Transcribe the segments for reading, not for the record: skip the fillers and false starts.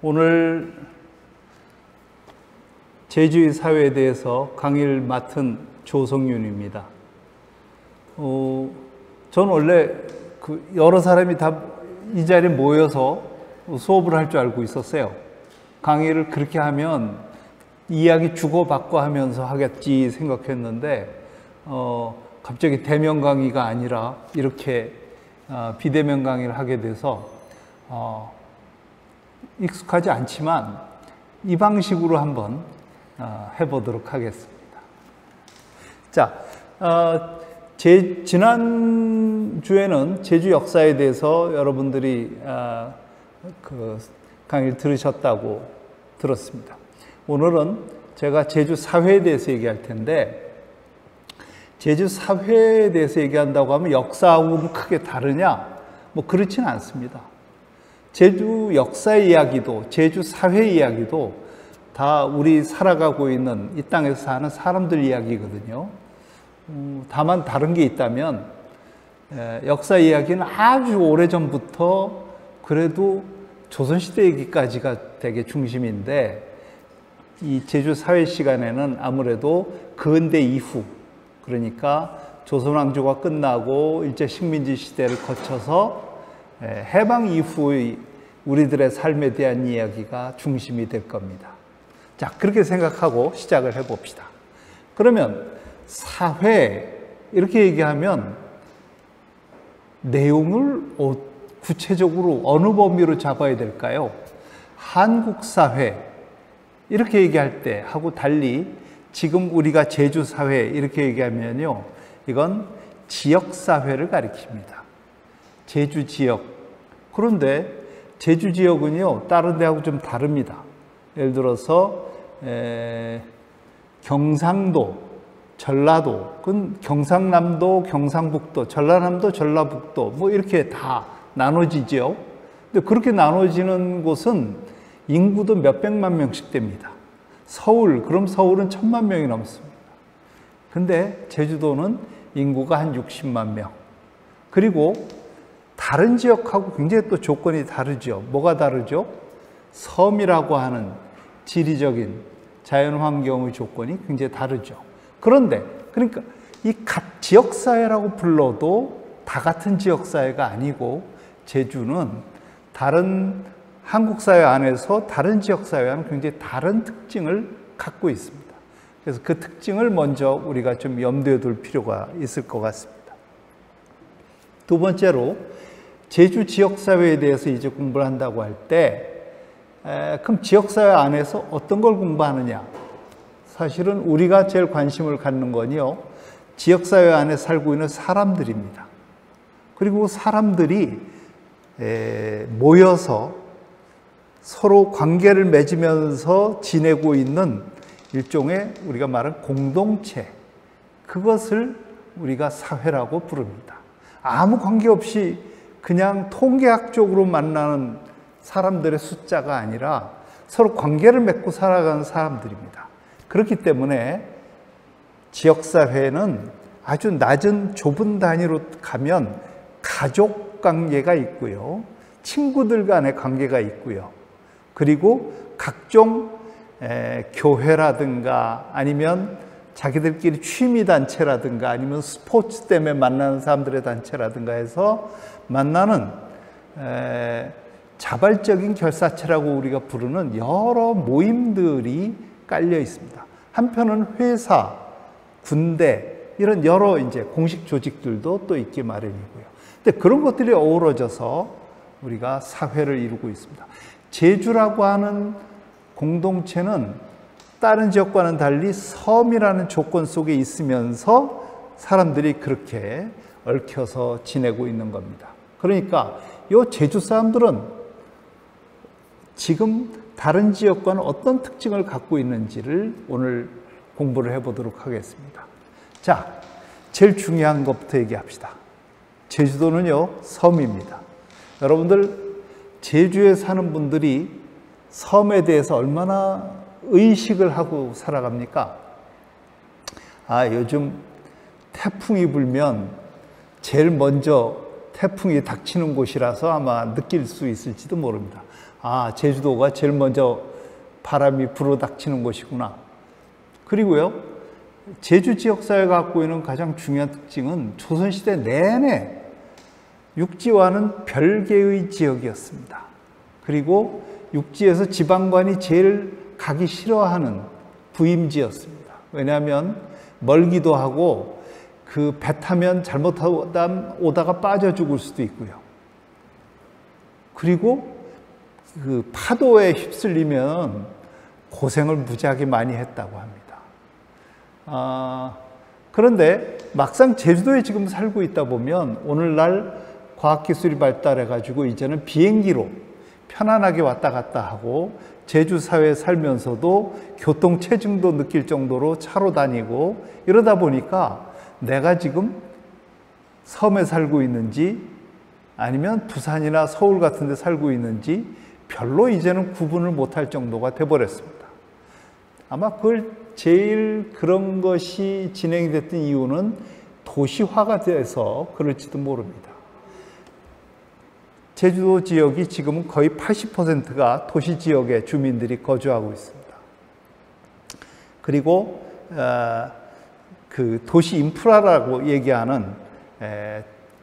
오늘 제주의 사회에 대해서 강의를 맡은 조성윤입니다. 전 원래 여러 사람이 다 이 자리에 모여서 수업을 할 줄 알고 있었어요. 강의를 그렇게 하면 이야기 주고받고 하면서 하겠지 생각했는데 갑자기 대면 강의가 아니라 이렇게 비대면 강의를 하게 돼서 익숙하지 않지만 이 방식으로 한번 해보도록 하겠습니다. 자, 지난주에는 제주 역사에 대해서 여러분들이 강의를 들으셨다고 들었습니다. 오늘은 제가 제주 사회에 대해서 얘기할 텐데, 제주 사회에 대해서 얘기한다고 하면 역사하고 크게 다르냐? 뭐 그렇지는 않습니다. 제주 역사 이야기도, 제주 사회 이야기도 다 우리 살아가고 있는 이 땅에서 사는 사람들 이야기거든요. 다만 다른 게 있다면, 역사 이야기는 아주 오래전부터 그래도 조선시대 얘기까지가 되게 중심인데, 이 제주 사회 시간에는 아무래도 근대 이후, 그러니까 조선왕조가 끝나고 일제 식민지 시대를 거쳐서 해방 이후의 우리들의 삶에 대한 이야기가 중심이 될 겁니다. 자, 그렇게 생각하고 시작을 해봅시다. 그러면 사회, 이렇게 얘기하면 내용을 구체적으로 어느 범위로 잡아야 될까요? 한국 사회, 이렇게 얘기할 때 하고 달리 지금 우리가 제주 사회 이렇게 얘기하면요, 이건 지역 사회를 가리킵니다. 제주 지역. 그런데 제주 지역은요, 다른 데하고 좀 다릅니다. 예를 들어서 경상도, 전라도, 그건 경상남도, 경상북도, 전라남도, 전라북도 뭐 이렇게 다 나눠지죠. 근데 그렇게 나눠지는 곳은 인구도 몇백만 명씩 됩니다. 서울, 그럼 서울은 1000만 명이 넘습니다. 근데 제주도는 인구가 한 60만 명. 그리고 다른 지역하고 굉장히 또 조건이 다르죠. 뭐가 다르죠? 섬이라고 하는 지리적인 자연환경의 조건이 굉장히 다르죠. 그런데, 그러니까 이 지역사회라고 불러도 다 같은 지역사회가 아니고, 제주는 다른 한국 사회 안에서 다른 지역 사회와는 굉장히 다른 특징을 갖고 있습니다. 그래서 그 특징을 먼저 우리가 좀 염두에 둘 필요가 있을 것 같습니다. 두 번째로, 제주 지역 사회에 대해서 이제 공부를 한다고 할 때, 그럼 지역 사회 안에서 어떤 걸 공부하느냐? 사실은 우리가 제일 관심을 갖는 건요, 지역 사회 안에 살고 있는 사람들입니다. 그리고 사람들이 모여서 서로 관계를 맺으면서 지내고 있는 일종의 우리가 말하는 공동체, 그것을 우리가 사회라고 부릅니다. 아무 관계없이 그냥 통계학적으로 만나는 사람들의 숫자가 아니라 서로 관계를 맺고 살아가는 사람들입니다. 그렇기 때문에 지역사회는 아주 낮은 좁은 단위로 가면 가족 관계가 있고요, 친구들 간의 관계가 있고요, 그리고 각종 교회라든가 아니면 자기들끼리 취미단체라든가 아니면 스포츠 때문에 만나는 사람들의 단체라든가 해서 만나는 자발적인 결사체라고 우리가 부르는 여러 모임들이 깔려 있습니다. 한편은 회사, 군대, 이런 여러 이제 공식 조직들도 또 있기 마련이고요. 근데 그런 것들이 어우러져서 우리가 사회를 이루고 있습니다. 제주라고 하는 공동체는 다른 지역과는 달리 섬이라는 조건 속에 있으면서 사람들이 그렇게 얽혀서 지내고 있는 겁니다. 그러니까 이 제주 사람들은 지금 다른 지역과는 어떤 특징을 갖고 있는지를 오늘 공부를 해보도록 하겠습니다. 자, 제일 중요한 것부터 얘기합시다. 제주도는요, 섬입니다. 여러분들, 제주에 사는 분들이 섬에 대해서 얼마나 의식을 하고 살아갑니까? 요즘 태풍이 불면 제일 먼저 태풍이 닥치는 곳이라서 아마 느낄 수 있을지도 모릅니다. 아, 제주도가 제일 먼저 바람이 불어닥치는 곳이구나. 그리고요, 제주 지역사회가 갖고 있는 가장 중요한 특징은 조선시대 내내 육지와는 별개의 지역이었습니다. 그리고 육지에서 지방관이 제일 가기 싫어하는 부임지였습니다. 왜냐하면 멀기도 하고 그 배 타면 잘못오다가 빠져 죽을 수도 있고요. 그리고 그 파도에 휩쓸리면 고생을 무지하게 많이 했다고 합니다. 그런데 막상 제주도에 지금 살고 있다 보면 오늘날 과학기술이 발달해가지고 이제는 비행기로 편안하게 왔다 갔다 하고 제주 사회에 살면서도 교통 체증도 느낄 정도로 차로 다니고 이러다 보니까 내가 지금 섬에 살고 있는지 아니면 부산이나 서울 같은 데 살고 있는지 별로 이제는 구분을 못할 정도가 돼버렸습니다. 아마 그걸 제일 그런 것이 진행이 됐던 이유는 도시화가 돼서 그럴지도 모릅니다. 제주도 지역이 지금은 거의 80%가 도시 지역의 주민들이 거주하고 있습니다. 그리고 그 도시 인프라라고 얘기하는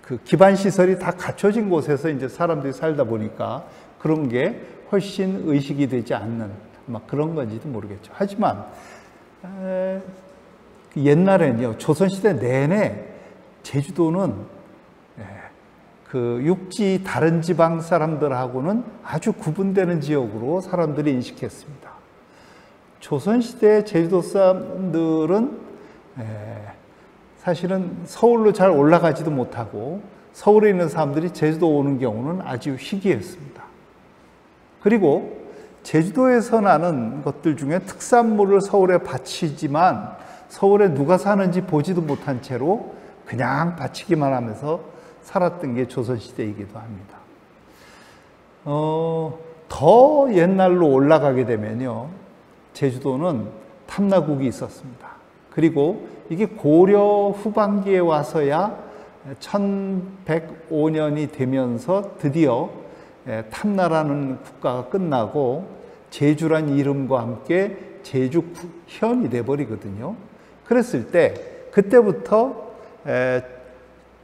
그 기반 시설이 다 갖춰진 곳에서 이제 사람들이 살다 보니까 그런 게 훨씬 의식이 되지 않는 아마 그런 건지도 모르겠죠. 하지만 옛날에는요, 조선시대 내내 제주도는 그 육지 다른 지방 사람들하고는 아주 구분되는 지역으로 사람들이 인식했습니다. 조선시대 제주도 사람들은 사실은 서울로 잘 올라가지도 못하고 서울에 있는 사람들이 제주도 오는 경우는 아주 희귀했습니다. 그리고 제주도에서 나는 것들 중에 특산물을 서울에 바치지만 서울에 누가 사는지 보지도 못한 채로 그냥 바치기만 하면서 살았던 게 조선시대이기도 합니다. 더 옛날로 올라가게 되면요, 제주도는 탐나국이 있었습니다. 그리고 이게 고려 후반기에 와서야 1105년이 되면서 드디어 탐나라는 국가가 끝나고 제주란 이름과 함께 제주현이 돼버리거든요. 그랬을 때 그때부터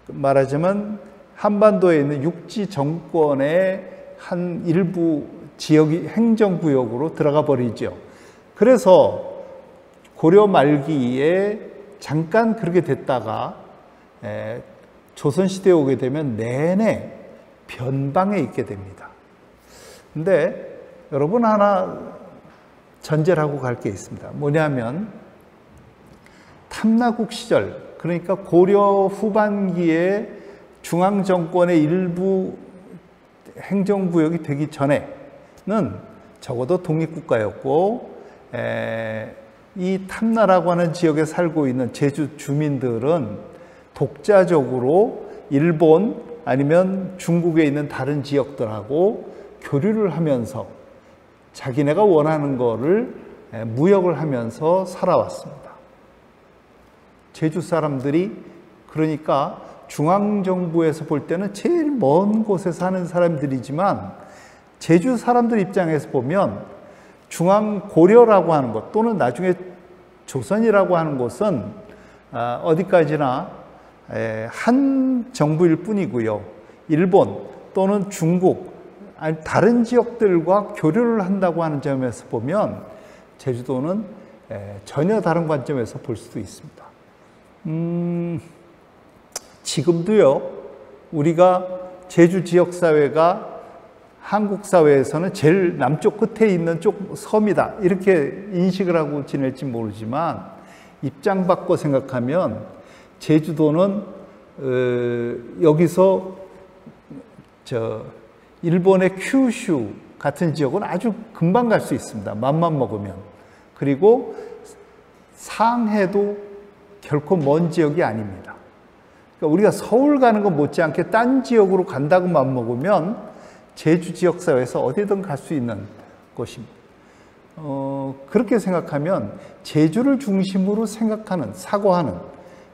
말하자면 한반도에 있는 육지 정권의 한 일부 지역이 행정구역으로 들어가 버리죠. 그래서 고려 말기에 잠깐 그렇게 됐다가 조선시대에 오게 되면 내내 변방에 있게 됩니다. 근데 여러분 하나 전제를 하고 갈 게 있습니다. 뭐냐면 탐나국 시절, 그러니까 고려 후반기에 중앙정권의 일부 행정구역이 되기 전에는 적어도 독립국가였고 이 탐나라고 하는 지역에 살고 있는 제주 주민들은 독자적으로 일본 아니면 중국에 있는 다른 지역들하고 교류를 하면서 자기네가 원하는 거를 무역을 하면서 살아왔습니다. 제주 사람들이 그러니까 중앙정부에서 볼 때는 제일 먼 곳에 사는 사람들이지만 제주 사람들 입장에서 보면 중앙고려라고 하는 것 또는 나중에 조선이라고 하는 곳은 어디까지나 한 정부일 뿐이고요. 일본 또는 중국 다른 지역들과 교류를 한다고 하는 점에서 보면 제주도는 전혀 다른 관점에서 볼 수도 있습니다. 지금도요, 우리가 제주 지역사회가 한국 사회에서는 제일 남쪽 끝에 있는 쪽 섬이다 이렇게 인식을 하고 지낼지 모르지만 입장 바꿔 생각하면 제주도는 여기서 일본의 큐슈 같은 지역은 아주 금방 갈 수 있습니다. 맘만 먹으면. 그리고 상해도 결코 먼 지역이 아닙니다. 그러니까 우리가 서울 가는 것 못지않게 딴 지역으로 간다고 맘먹으면 제주 지역사회에서 어디든 갈 수 있는 곳입니다. 그렇게 생각하면 제주를 중심으로 생각하는, 사고하는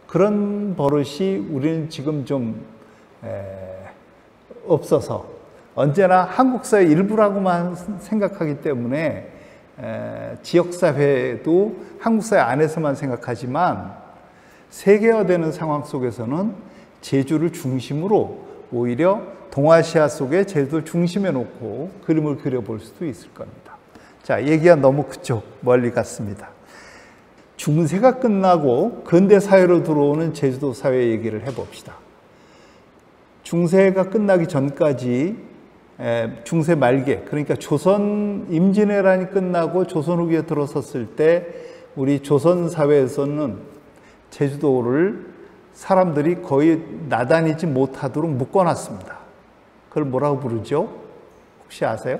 그런 버릇이 우리는 지금 좀 없어서 언제나 한국사의 일부라고만 생각하기 때문에 지역사회도 한국사회 안에서만 생각하지만 세계화되는 상황 속에서는 제주를 중심으로 오히려 동아시아 속에 제주를 중심에 놓고 그림을 그려볼 수도 있을 겁니다. 자, 얘기가 너무 그쪽 멀리 갔습니다. 중세가 끝나고 근대사회로 들어오는 제주도 사회 얘기를 해봅시다. 중세가 끝나기 전까지 중세 말기에, 그러니까 조선 임진왜란이 끝나고 조선 후기에 들어섰을 때 우리 조선 사회에서는 제주도를 사람들이 거의 나다니지 못하도록 묶어놨습니다. 그걸 뭐라고 부르죠? 혹시 아세요?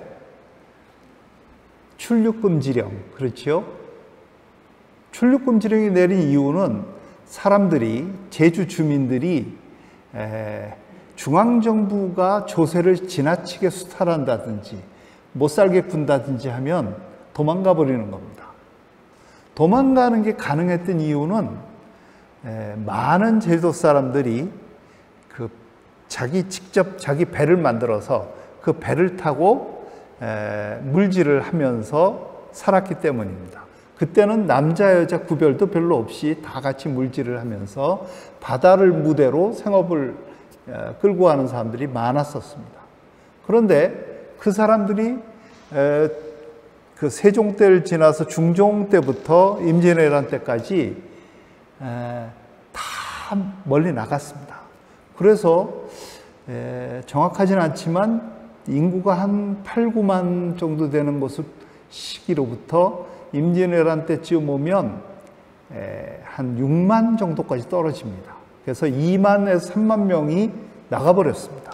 출入금지령. 그렇죠? 출入금지령이 내린 이유는 사람들이, 제주 주민들이 중앙정부가 조세를 지나치게 수탈한다든지 못 살게 군다든지 하면 도망가 버리는 겁니다. 도망가는 게 가능했던 이유는 많은 제주도 사람들이 직접 자기 배를 만들어서 그 배를 타고 물질을 하면서 살았기 때문입니다. 그때는 남자 여자 구별도 별로 없이 다 같이 물질을 하면서 바다를 무대로 생업을 끌고 가는 사람들이 많았었습니다. 그런데 그 사람들이 그 세종 때를 지나서 중종 때부터 임진왜란 때까지 다 멀리 나갔습니다. 그래서 정확하지는 않지만 인구가 한 8, 9만 정도 되는 곳을 시기로부터 임진왜란 때쯤 오면 한 6만 정도까지 떨어집니다. 그래서 2만에서 3만 명이 나가버렸습니다.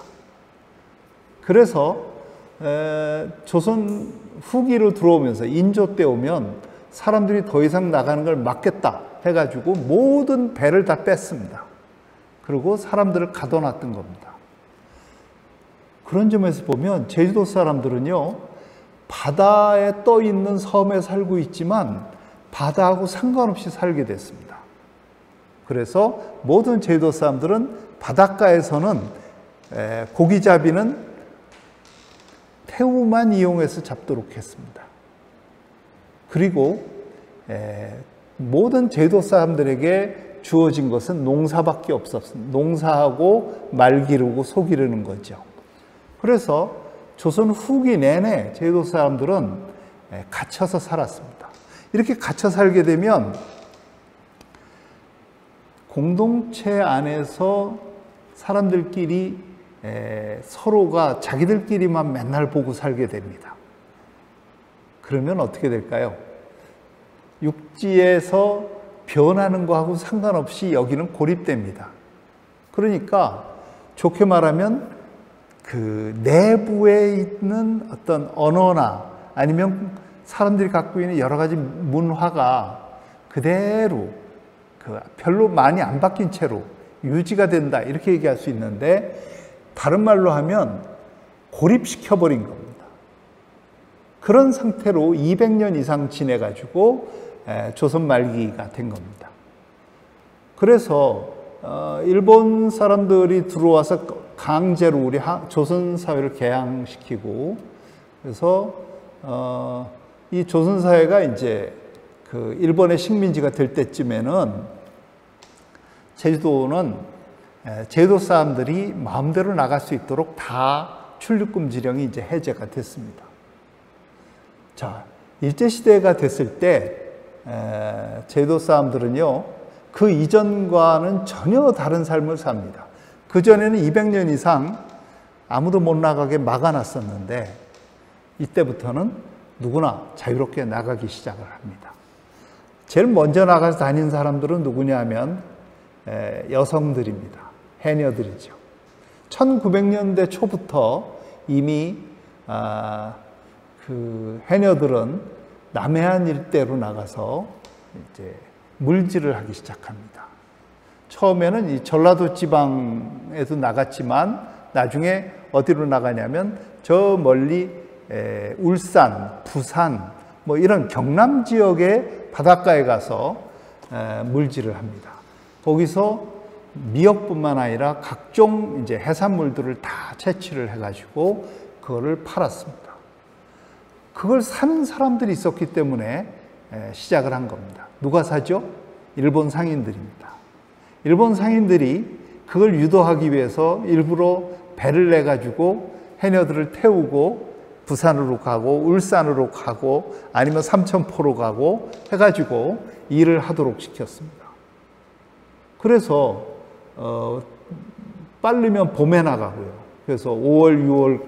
그래서 조선 후기로 들어오면서 인조 때 오면 사람들이 더 이상 나가는 걸 막겠다 해가지고 모든 배를 다 뺐습니다. 그리고 사람들을 가둬놨던 겁니다. 그런 점에서 보면 제주도 사람들은요, 바다에 떠 있는 섬에 살고 있지만 바다하고 상관없이 살게 됐습니다. 그래서 모든 제주도 사람들은 바닷가에서는 고기잡이는 태우만 이용해서 잡도록 했습니다. 그리고 모든 제주도 사람들에게 주어진 것은 농사밖에 없었습니다. 농사하고 말 기르고 소 기르는 거죠. 그래서 조선 후기 내내 제주도 사람들은 갇혀서 살았습니다. 이렇게 갇혀 살게 되면 공동체 안에서 사람들끼리 서로가 자기들끼리만 맨날 보고 살게 됩니다. 그러면 어떻게 될까요? 육지에서 변하는 거하고 상관없이 여기는 고립됩니다. 그러니까 좋게 말하면 그 내부에 있는 어떤 언어나 아니면 사람들이 갖고 있는 여러 가지 문화가 그대로 별로 많이 안 바뀐 채로 유지가 된다, 이렇게 얘기할 수 있는데, 다른 말로 하면 고립시켜버린 겁니다. 그런 상태로 200년 이상 지내가지고 조선 말기가 된 겁니다. 그래서 일본 사람들이 들어와서 강제로 우리 조선 사회를 개항시키고, 그래서 이 조선 사회가 이제 그 일본의 식민지가 될 때쯤에는 제주도는 제주도 사람들이 마음대로 나갈 수 있도록 다 출入금지령이 이제 해제가 됐습니다. 자, 일제시대가 됐을 때 제주도 사람들은요, 그 이전과는 전혀 다른 삶을 삽니다. 그전에는 200년 이상 아무도 못 나가게 막아놨었는데 이때부터는 누구나 자유롭게 나가기 시작을 합니다. 제일 먼저 나가서 다닌 사람들은 누구냐 하면 여성들입니다. 해녀들이죠. 1900년대 초부터 이미 그 해녀들은 남해안 일대로 나가서 이제 물질을 하기 시작합니다. 처음에는 이 전라도 지방에도 나갔지만 나중에 어디로 나가냐면 저 멀리 울산, 부산 뭐 이런 경남 지역의 바닷가에 가서 물질을 합니다. 거기서 미역뿐만 아니라 각종 이제 해산물들을 다 채취를 해가지고 그거를 팔았습니다. 그걸 사는 사람들이 있었기 때문에 시작을 한 겁니다. 누가 사죠? 일본 상인들입니다. 일본 상인들이 그걸 유도하기 위해서 일부러 배를 내가지고 해녀들을 태우고 부산으로 가고 울산으로 가고 아니면 삼천포로 가고 해가지고 일을 하도록 시켰습니다. 그래서 빠르면 봄에 나가고요. 그래서 5월,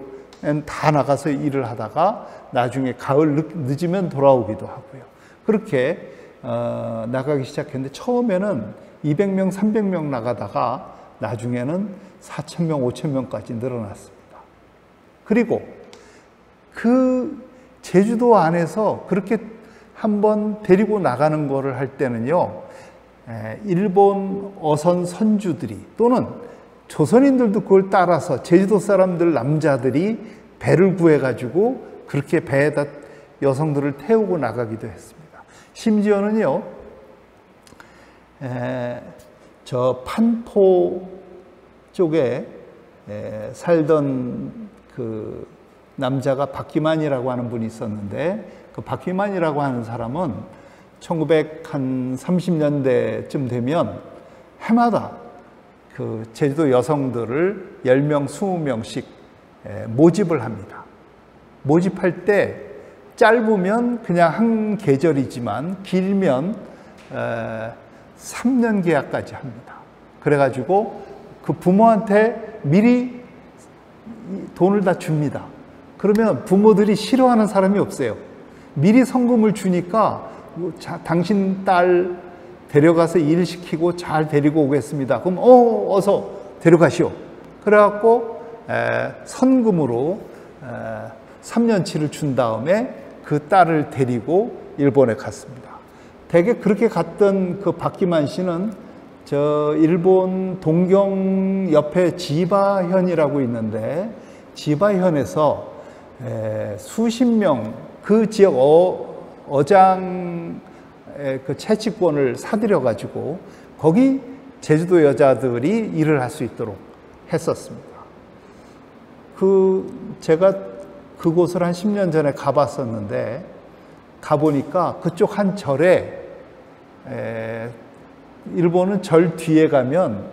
6월엔 다 나가서 일을 하다가 나중에 가을 늦으면 돌아오기도 하고요. 그렇게 나가기 시작했는데 처음에는 200명, 300명 나가다가 나중에는 4,000명, 5,000명까지 늘어났습니다. 그리고 그 제주도 안에서 그렇게 한번 데리고 나가는 거를 할 때는요, 일본 어선 선주들이 또는 조선인들도 그걸 따라서 제주도 사람들 남자들이 배를 구해가지고 그렇게 배에다 여성들을 태우고 나가기도 했습니다. 심지어는요, 저 판포 쪽에 살던 그 남자가 박기만이라고 하는 분이 있었는데 그 박기만이라고 하는 사람은 1930년대쯤 되면 해마다 그 제주도 여성들을 10명, 20명씩 모집을 합니다. 모집할 때 짧으면 그냥 한 계절이지만 길면 3년 계약까지 합니다. 그래가지고 그 부모한테 미리 돈을 다 줍니다. 그러면 부모들이 싫어하는 사람이 없어요. 미리 성금을 주니까 당신 딸 데려가서 일시키고 잘 데리고 오겠습니다. 그럼 어서 데려가시오. 그래갖고 선금으로 3년치를 준 다음에 그 딸을 데리고 일본에 갔습니다. 대개 그렇게 갔던 그 박기만 씨는 저 일본 동경 옆에 지바현이라고 있는데 지바현에서 수십 명 그 지역 어장 그 채취권을 사들여 가지고 거기 제주도 여자들이 일을 할 수 있도록 했었습니다. 제가 그곳을 한 10년 전에 가봤었는데 가보니까 그쪽 한 절에 일본은 절 뒤에 가면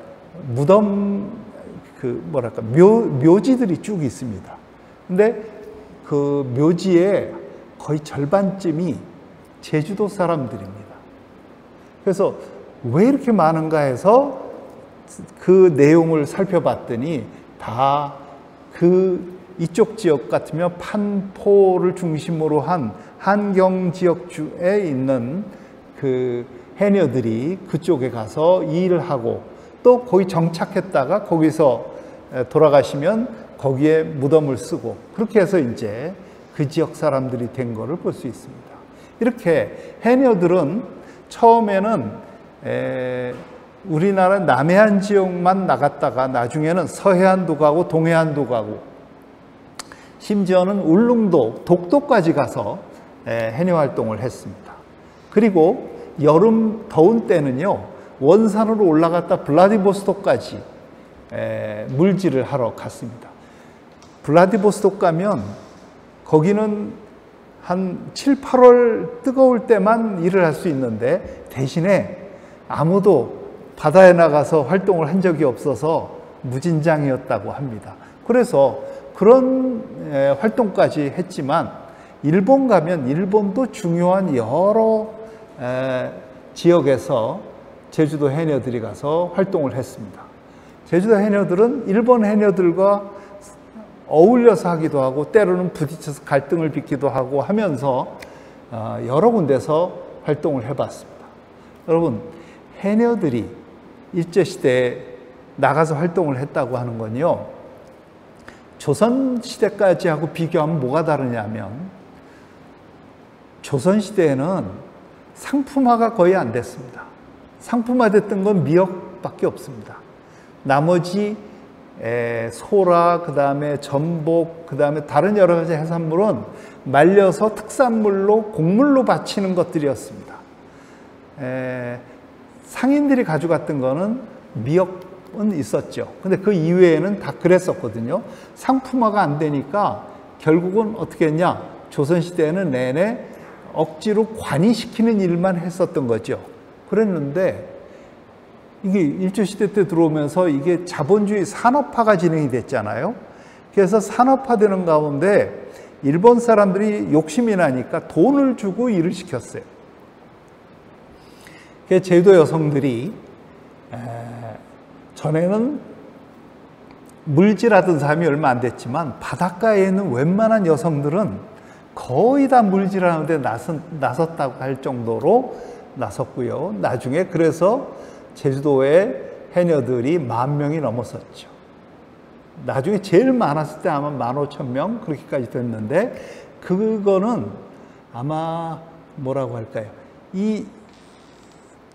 무덤 묘지들이 쭉 있습니다. 근데 그 묘지에 거의 절반쯤이 제주도 사람들입니다. 그래서 왜 이렇게 많은가 해서 그 내용을 살펴봤더니 다 이쪽 지역 같으면 판포를 중심으로 한 한경 지역주에 있는 그 해녀들이 그쪽에 가서 일을 하고 또 거기 정착했다가 거기서 돌아가시면 거기에 무덤을 쓰고 그렇게 해서 이제 그 지역 사람들이 된 거를 볼 수 있습니다. 이렇게 해녀들은 처음에는 우리나라 남해안 지역만 나갔다가 나중에는 서해안도 가고 동해안도 가고 심지어는 울릉도, 독도까지 가서 해녀 활동을 했습니다. 그리고 여름 더운 때는요, 원산으로 올라갔다 블라디보스톡까지 물질을 하러 갔습니다. 블라디보스톡 가면 거기는 한 7, 8월 뜨거울 때만 일을 할 수 있는데 대신에 아무도 바다에 나가서 활동을 한 적이 없어서 무진장이었다고 합니다. 그래서 그런 활동까지 했지만 일본 가면 일본도 중요한 여러 지역에서 제주도 해녀들이 가서 활동을 했습니다. 제주도 해녀들은 일본 해녀들과 어울려서 하기도 하고 때로는 부딪혀서 갈등을 빚기도 하고 하면서 여러 군데서 활동을 해봤습니다. 여러분, 해녀들이 일제시대에 나가서 활동을 했다고 하는 건요, 조선시대까지 하고 비교하면 뭐가 다르냐면 조선시대에는 상품화가 거의 안 됐습니다. 상품화됐던 건 미역밖에 없습니다. 나머지 소라, 그 다음에 전복, 그 다음에 다른 여러 가지 해산물은 말려서 특산물로 곡물로 바치는 것들이었습니다. 상인들이 가져갔던 거는 미역은 있었죠. 근데 그 이외에는 다 그랬었거든요. 상품화가 안 되니까 결국은 어떻게 했냐? 조선시대에는 내내 억지로 관이시키는 일만 했었던 거죠. 그랬는데 이게 일제시대 때 들어오면서 이게 자본주의 산업화가 진행이 됐잖아요. 그래서 산업화되는 가운데 일본 사람들이 욕심이 나니까 돈을 주고 일을 시켰어요. 그래서 제주도 여성들이 전에는 물질하던 사람이 얼마 안 됐지만 바닷가에 있는 웬만한 여성들은 거의 다 물질하는데 나섰다고 할 정도로 나섰고요. 나중에 그래서 제주도의 해녀들이 10,000명이 넘었었죠. 나중에 제일 많았을 때 아마 15,000명 그렇게까지 됐는데 그거는 아마 뭐라고 할까요?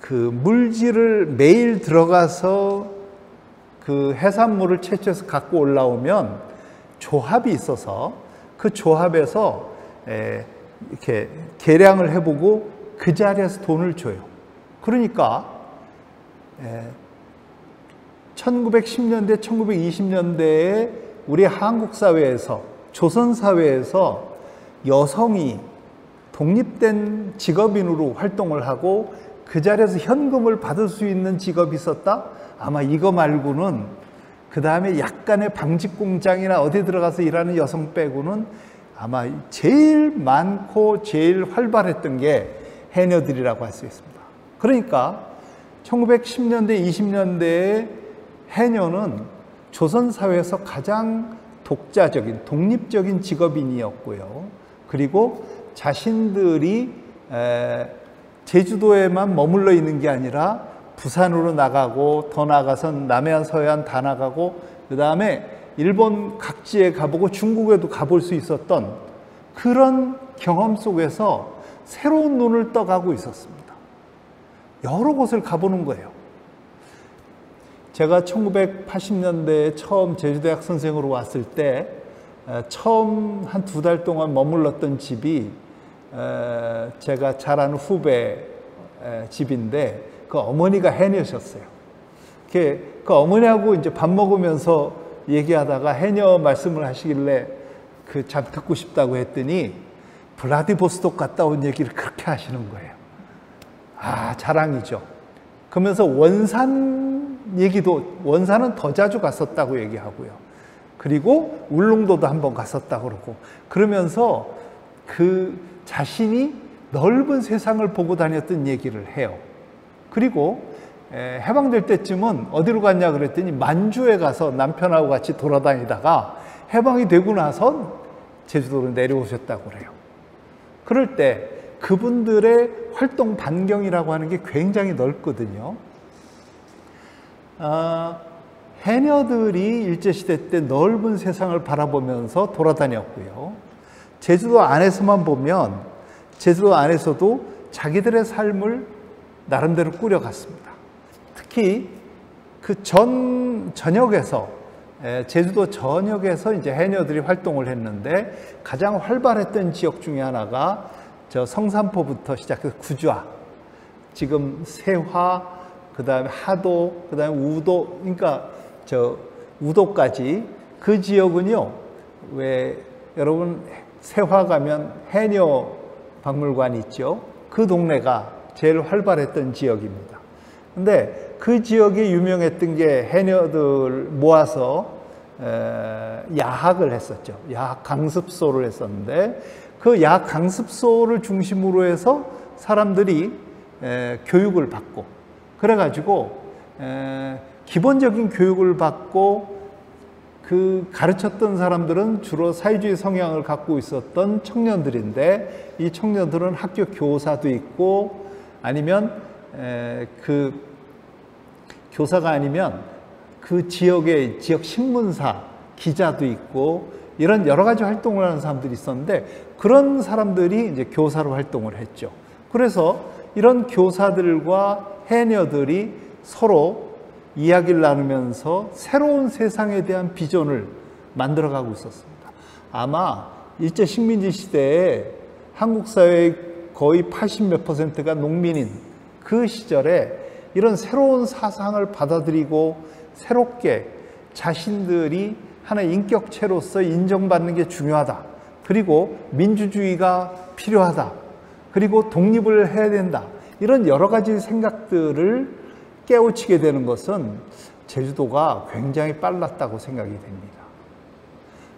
그 물질을 매일 들어가서 그 해산물을 채취해서 갖고 올라오면 조합이 있어서 그 조합에서 이렇게 계량을 해보고 그 자리에서 돈을 줘요. 그러니까 1910년대, 1920년대에 우리 한국 사회에서, 조선 사회에서 여성이 독립된 직업인으로 활동을 하고 그 자리에서 현금을 받을 수 있는 직업이 있었다? 아마 이거 말고는 그 다음에 약간의 방직 공장이나 어디 들어가서 일하는 여성 빼고는 아마 제일 많고 제일 활발했던 게 해녀들이라고 할 수 있습니다. 그러니까 1910년대, 20년대에 해녀는 조선 사회에서 가장 독자적인, 독립적인 직업인이었고요. 그리고 자신들이 제주도에만 머물러 있는 게 아니라 부산으로 나가고 더 나가선 남해안, 서해안 다 나가고 그 다음에 일본 각지에 가보고 중국에도 가볼 수 있었던 그런 경험 속에서 새로운 눈을 떠가고 있었습니다. 여러 곳을 가보는 거예요. 제가 1980년대에 처음 제주대학 선생으로 왔을 때 처음 한 2달 동안 머물렀던 집이 제가 잘 아는 후배 집인데 그 어머니가 해녀셨어요. 그 어머니하고 이제 밥 먹으면서 얘기하다가 해녀 말씀을 하시길래 그 참 듣고 싶다고 했더니 블라디보스토크 갔다 온 얘기를 그렇게 하시는 거예요. 아, 자랑이죠. 그러면서 원산 얘기도, 원산은 더 자주 갔었다고 얘기하고요. 그리고 울릉도도 한번 갔었다고 그러고, 그러면서 그 자신이 넓은 세상을 보고 다녔던 얘기를 해요. 그리고 해방될 때쯤은 어디로 갔냐 그랬더니 만주에 가서 남편하고 같이 돌아다니다가 해방이 되고 나서 제주도로 내려오셨다고 그래요. 그럴 때 그분들의 활동 반경이라고 하는 게 굉장히 넓거든요. 해녀들이 일제시대 때 넓은 세상을 바라보면서 돌아다녔고요. 제주도 안에서만 보면 제주도 안에서도 자기들의 삶을 나름대로 꾸려갔습니다. 특히 그 전역에서, 제주도 전역에서 이제 해녀들이 활동을 했는데 가장 활발했던 지역 중에 하나가 저 성산포부터 시작해서 구좌, 지금 세화, 그 다음에 하도, 그 다음에 우도, 그러니까 저 우도까지 그 지역은요, 왜 여러분 세화 가면 해녀 박물관 있죠? 그 동네가 제일 활발했던 지역입니다. 근데 그 지역이 유명했던 게 해녀들 모아서 야학을 했었죠. 야학 강습소를 했었는데 그 야학 강습소를 중심으로 해서 사람들이 교육을 받고, 그래가지고 기본적인 교육을 받고 그 가르쳤던 사람들은 주로 사회주의 성향을 갖고 있었던 청년들인데, 이 청년들은 학교 교사도 있고 아니면 그 교사가 아니면 그 지역의 지역 신문사 기자도 있고 이런 여러 가지 활동을 하는 사람들이 있었는데, 그런 사람들이 이제 교사로 활동을 했죠. 그래서 이런 교사들과 해녀들이 서로 이야기를 나누면서 새로운 세상에 대한 비전을 만들어가고 있었습니다. 아마 일제 식민지 시대에 한국 사회의 거의 80몇 %가 농민인 그 시절에 이런 새로운 사상을 받아들이고 새롭게 자신들이 하나의 인격체로서 인정받는 게 중요하다. 그리고 민주주의가 필요하다. 그리고 독립을 해야 된다. 이런 여러 가지 생각들을 깨우치게 되는 것은 제주도가 굉장히 빨랐다고 생각이 됩니다.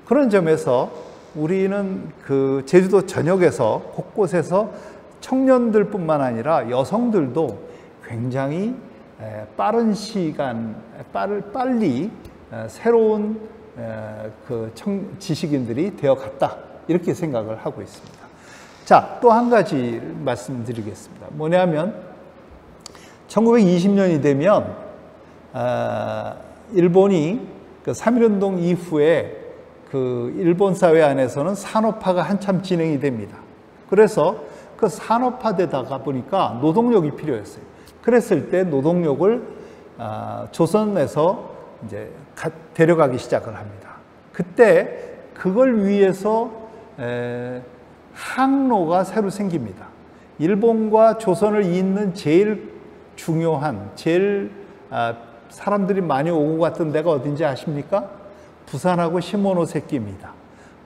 그런 점에서 우리는 그 제주도 전역에서 곳곳에서 청년들뿐만 아니라 여성들도 굉장히 빠른 시간, 빨리 새로운 그 지식인들이 되어갔다. 이렇게 생각을 하고 있습니다. 자, 또 한 가지 말씀드리겠습니다. 뭐냐면 1920년이 되면 일본이 그 3.1운동 이후에 그 일본 사회 안에서는 산업화가 한참 진행이 됩니다. 그래서 그 산업화되다가 보니까 노동력이 필요했어요. 그랬을 때 노동력을 조선에서 이제 데려가기 시작을 합니다. 그때 그걸 위해서 항로가 새로 생깁니다. 일본과 조선을 잇는 제일 중요한, 제일 사람들이 많이 오고 갔던 데가 어딘지 아십니까? 부산하고 시모노세키입니다.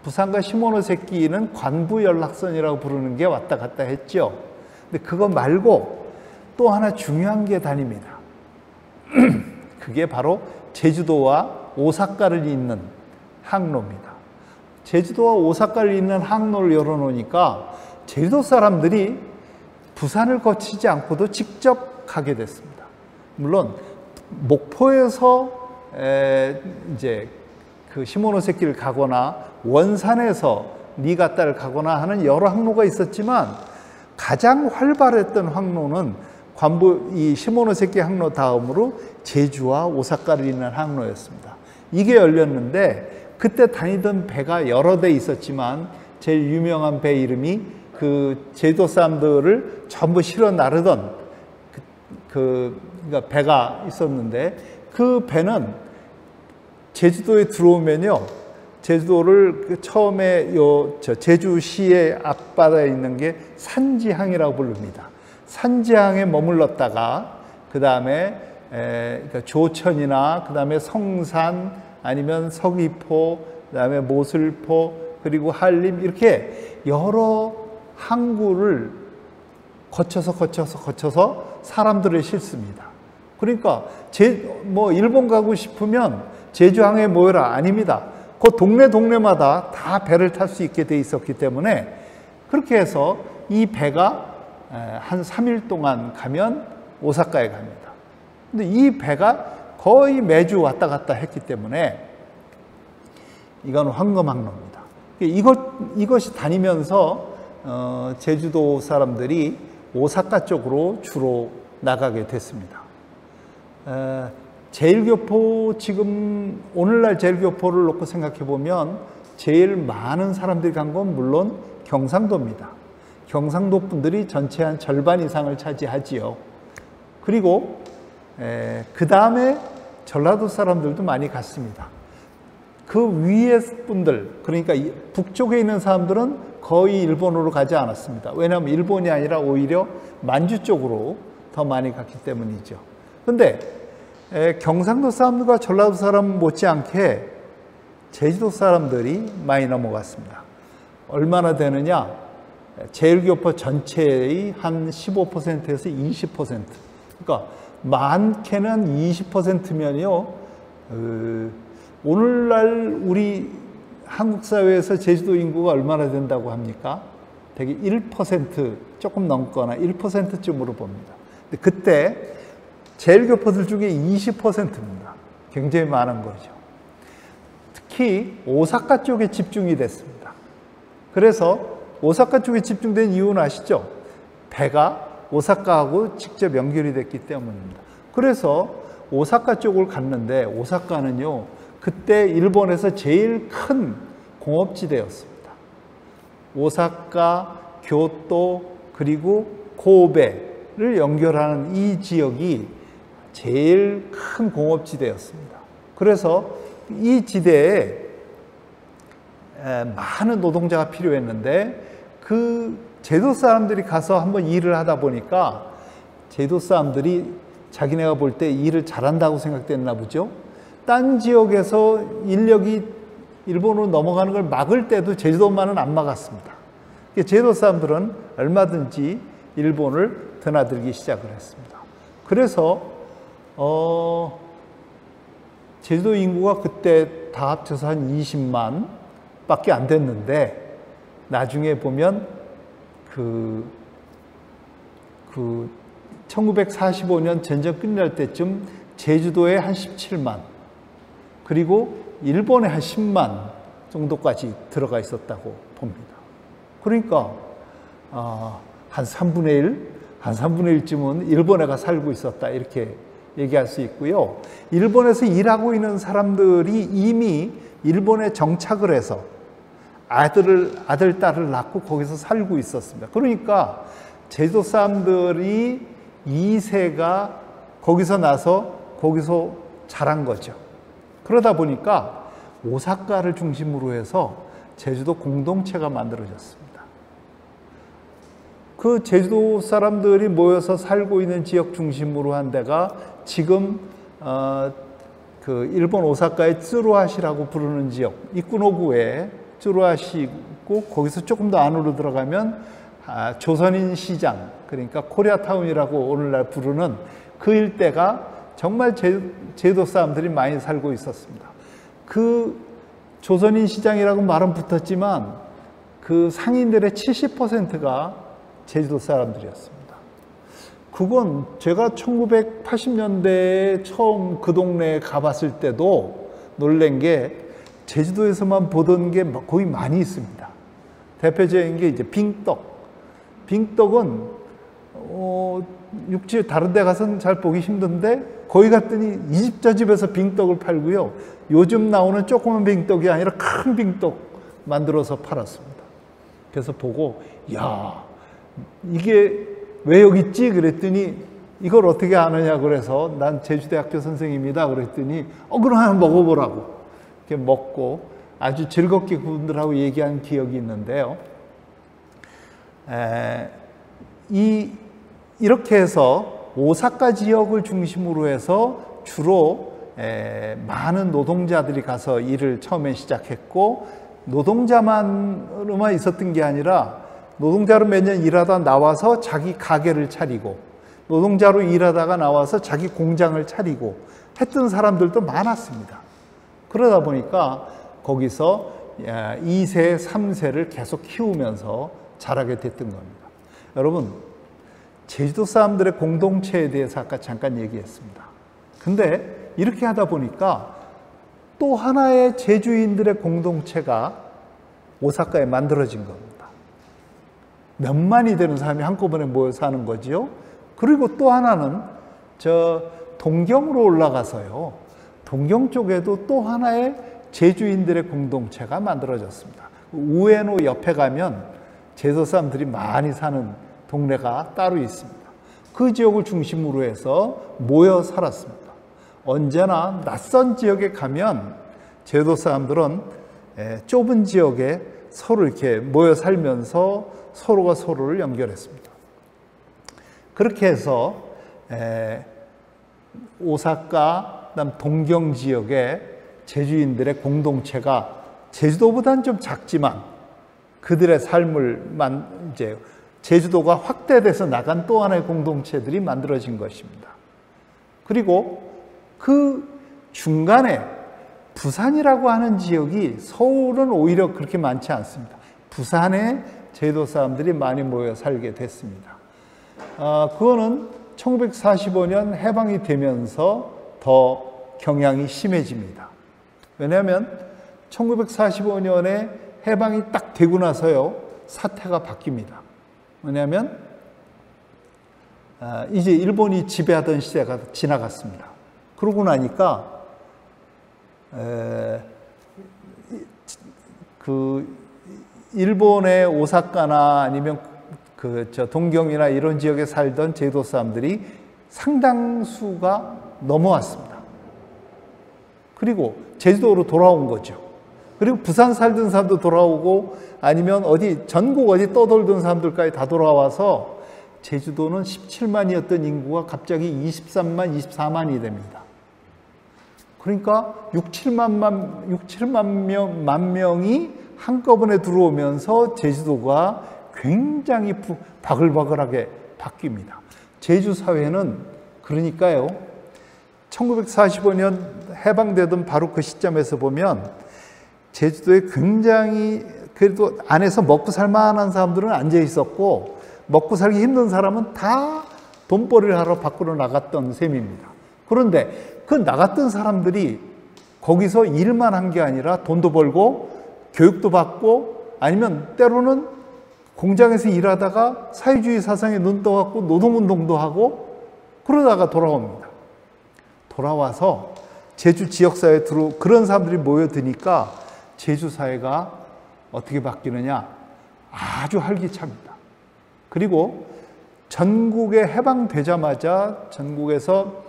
부산과 시모노세키는 관부 연락선이라고 부르는 게 왔다 갔다 했죠. 근데 그거 말고 또 하나 중요한 게 다닙니다. 그게 바로 제주도와 오사카를 잇는 항로입니다. 제주도와 오사카를 잇는 항로를 열어놓으니까 제주도 사람들이 부산을 거치지 않고도 직접 가게 됐습니다. 물론 목포에서 이제 그 시모노세키를 가거나 원산에서 니가타를 가거나 하는 여러 항로가 있었지만 가장 활발했던 항로는 관부 이 시모노세키 항로 다음으로 제주와 오사카를 잇는 항로였습니다. 이게 열렸는데 그때 다니던 배가 여러 대 있었지만 제일 유명한 배 이름이 그 제주도 사람들을 전부 실어 나르던 그러니까 배가 있었는데 그 배는 제주도에 들어오면요, 제주도를 처음에 제주시의 앞바다에 있는 게 산지항이라고 부릅니다. 산지항에 머물렀다가 그 다음에 그러니까 조천이나 그 다음에 성산 아니면 서귀포, 그 다음에 모슬포, 그리고 한림 이렇게 여러 항구를 거쳐서 사람들을 싣습니다. 그러니까 일본 가고 싶으면 제주항에 모여라 아닙니다. 그 동네마다 다 배를 탈 수 있게 돼 있었기 때문에 그렇게 해서 이 배가 한 3일 동안 가면 오사카에 갑니다. 근데 이 배가 거의 매주 왔다 갔다 했기 때문에 이건 황금항로입니다. 이것이 다니면서 제주도 사람들이 오사카 쪽으로 주로 나가게 됐습니다. 제일교포 지금 오늘날 제일교포를 놓고 생각해 보면 제일 많은 사람들이 간 건 물론 경상도입니다. 경상도 분들이 전체 한 절반 이상을 차지하지요. 그리고 그 다음에 전라도 사람들도 많이 갔습니다. 그 위에 분들, 그러니까 북쪽에 있는 사람들은 거의 일본으로 가지 않았습니다. 왜냐하면 일본이 아니라 오히려 만주 쪽으로 더 많이 갔기 때문이죠. 근데 경상도 사람들과 전라도 사람 못지않게 제주도 사람들이 많이 넘어갔습니다. 얼마나 되느냐? 제일교포 전체의 한 15%에서 20%. 그러니까 많게는 20%면요. 오늘날 우리 한국 사회에서 제주도 인구가 얼마나 된다고 합니까? 되게 1% 조금 넘거나 1%쯤으로 봅니다. 근데 그때 제일교포들 중에 20%입니다. 굉장히 많은 거죠. 특히 오사카 쪽에 집중이 됐습니다. 그래서 오사카 쪽에 집중된 이유는 아시죠? 배가 오사카하고 직접 연결이 됐기 때문입니다. 그래서 오사카 쪽을 갔는데 오사카는요, 그때 일본에서 제일 큰 공업지대였습니다. 오사카, 교토, 그리고 고베를 연결하는 이 지역이 제일 큰 공업지대였습니다. 그래서 이 지대에 많은 노동자가 필요했는데 그 제도 사람들이 가서 한번 일을 하다 보니까 제도 사람들이 자기네가 볼 때 일을 잘한다고 생각됐나 보죠. 딴 지역에서 인력이 일본으로 넘어가는 걸 막을 때도 제주도만은 안 막았습니다. 제주도 사람들은 얼마든지 일본을 드나들기 시작을 했습니다. 그래서 제주도 인구가 그때 다 합쳐서 한 20만 밖에 안 됐는데, 나중에 보면 1945년 전쟁 끝날 때쯤 제주도에 한 17만, 그리고 일본에 한 10만 정도까지 들어가 있었다고 봅니다. 그러니까 한 3분의 1, 한 3분의 1쯤은 일본에가 살고 있었다, 이렇게 얘기할 수 있고요. 일본에서 일하고 있는 사람들이 이미 일본에 정착을 해서 아들, 딸을 낳고 거기서 살고 있었습니다. 그러니까 제주도 사람들이 2세가 거기서 나서 거기서 자란 거죠. 그러다 보니까 오사카를 중심으로 해서 제주도 공동체가 만들어졌습니다. 그 제주도 사람들이 모여서 살고 있는 지역 중심으로 한 데가 지금 그 일본 오사카의 쯔루하시라고 부르는 지역, 이쿠노구에 쯔루하시고, 거기서 조금 더 안으로 들어가면 조선인 시장, 그러니까 코리아타운이라고 오늘날 부르는 그 일대가 정말 제주도 사람들이 많이 살고 있었습니다. 그 조선인 시장이라고 말은 붙었지만 그 상인들의 70%가 제주도 사람들이었습니다. 그건 제가 1980년대에 처음 그 동네에 가봤을 때도 놀란 게, 제주도에서만 보던 게 거의 많이 있습니다. 대표적인 게 이제 빙떡. 빙떡은 육지에 다른 데 가서는 잘 보기 힘든데, 거기 갔더니 이 집 저 집에서 빙떡을 팔고요. 요즘 나오는 조그만 빙떡이 아니라 큰 빙떡 만들어서 팔았습니다. 그래서 보고, 야, 이게 왜 여기 있지? 그랬더니 이걸 어떻게 아느냐 그래서, 난 제주대학교 선생님이다 그랬더니 그럼 하나 먹어보라고 이렇게 먹고 아주 즐겁게 그분들하고 얘기한 기억이 있는데요. 이렇게 해서 오사카 지역을 중심으로 해서 주로 많은 노동자들이 가서 일을 처음에 시작했고, 노동자만으로만 있었던 게 아니라 노동자로 몇 년 일하다 나와서 자기 가게를 차리고, 노동자로 일하다가 나와서 자기 공장을 차리고 했던 사람들도 많았습니다. 그러다 보니까 거기서 2세, 3세를 계속 키우면서 자라게 됐던 겁니다. 여러분, 제주도 사람들의 공동체에 대해서 아까 잠깐 얘기했습니다. 근데 이렇게 하다 보니까 또 하나의 제주인들의 공동체가 오사카에 만들어진 겁니다. 몇만이 되는 사람이 한꺼번에 모여 사는 거지요. 그리고 또 하나는 동경으로 올라가서요, 동경 쪽에도 또 하나의 제주인들의 공동체가 만들어졌습니다. 우에노 옆에 가면 제주도 사람들이 많이 사는 동네가 따로 있습니다. 그 지역을 중심으로 해서 모여 살았습니다. 언제나 낯선 지역에 가면 제주도 사람들은 좁은 지역에 서로 이렇게 모여 살면서 서로가 서로를 연결했습니다. 그렇게 해서 오사카, 그다음 동경 지역의 제주인들의 공동체가 제주도보다는 좀 작지만 그들의 삶을 이제 제주도가 확대돼서 나간 또 하나의 공동체들이 만들어진 것입니다. 그리고 그 중간에 부산이라고 하는 지역이, 서울은 오히려 그렇게 많지 않습니다. 부산에 제주도 사람들이 많이 모여 살게 됐습니다. 그거는 1945년 해방이 되면서 더 경향이 심해집니다. 왜냐하면 1945년에 해방이 딱 되고 나서요, 사태가 바뀝니다. 왜냐하면 이제 일본이 지배하던 시대가 지나갔습니다. 그러고 나니까 일본의 오사카나 아니면 동경이나 이런 지역에 살던 제주도 사람들이 상당수가 넘어왔습니다. 그리고 제주도로 돌아온 거죠. 그리고 부산 살던 사람도 돌아오고, 아니면 전국 어디 떠돌던 사람들까지 다 돌아와서 제주도는 17만이었던 인구가 갑자기 23만, 24만이 됩니다. 그러니까 6, 7만 명이 한꺼번에 들어오면서 제주도가 굉장히 바글바글하게 바뀝니다. 제주 사회는 그러니까요. 1945년 해방되던 바로 그 시점에서 보면 제주도에 굉장히 그래도 안에서 먹고 살만한 사람들은 앉아 있었고 먹고 살기 힘든 사람은 다 돈벌이를 하러 밖으로 나갔던 셈입니다. 그런데 그 나갔던 사람들이 거기서 일만 한 게 아니라 돈도 벌고 교육도 받고 아니면 때로는 공장에서 일하다가 사회주의 사상에 눈 떠갖고 노동운동도 하고 그러다가 돌아옵니다. 돌아와서 제주 지역사회에 그런 사람들이 모여드니까 제주 사회가 어떻게 바뀌느냐? 아주 활기차입니다. 그리고 전국에 해방되자마자 전국에서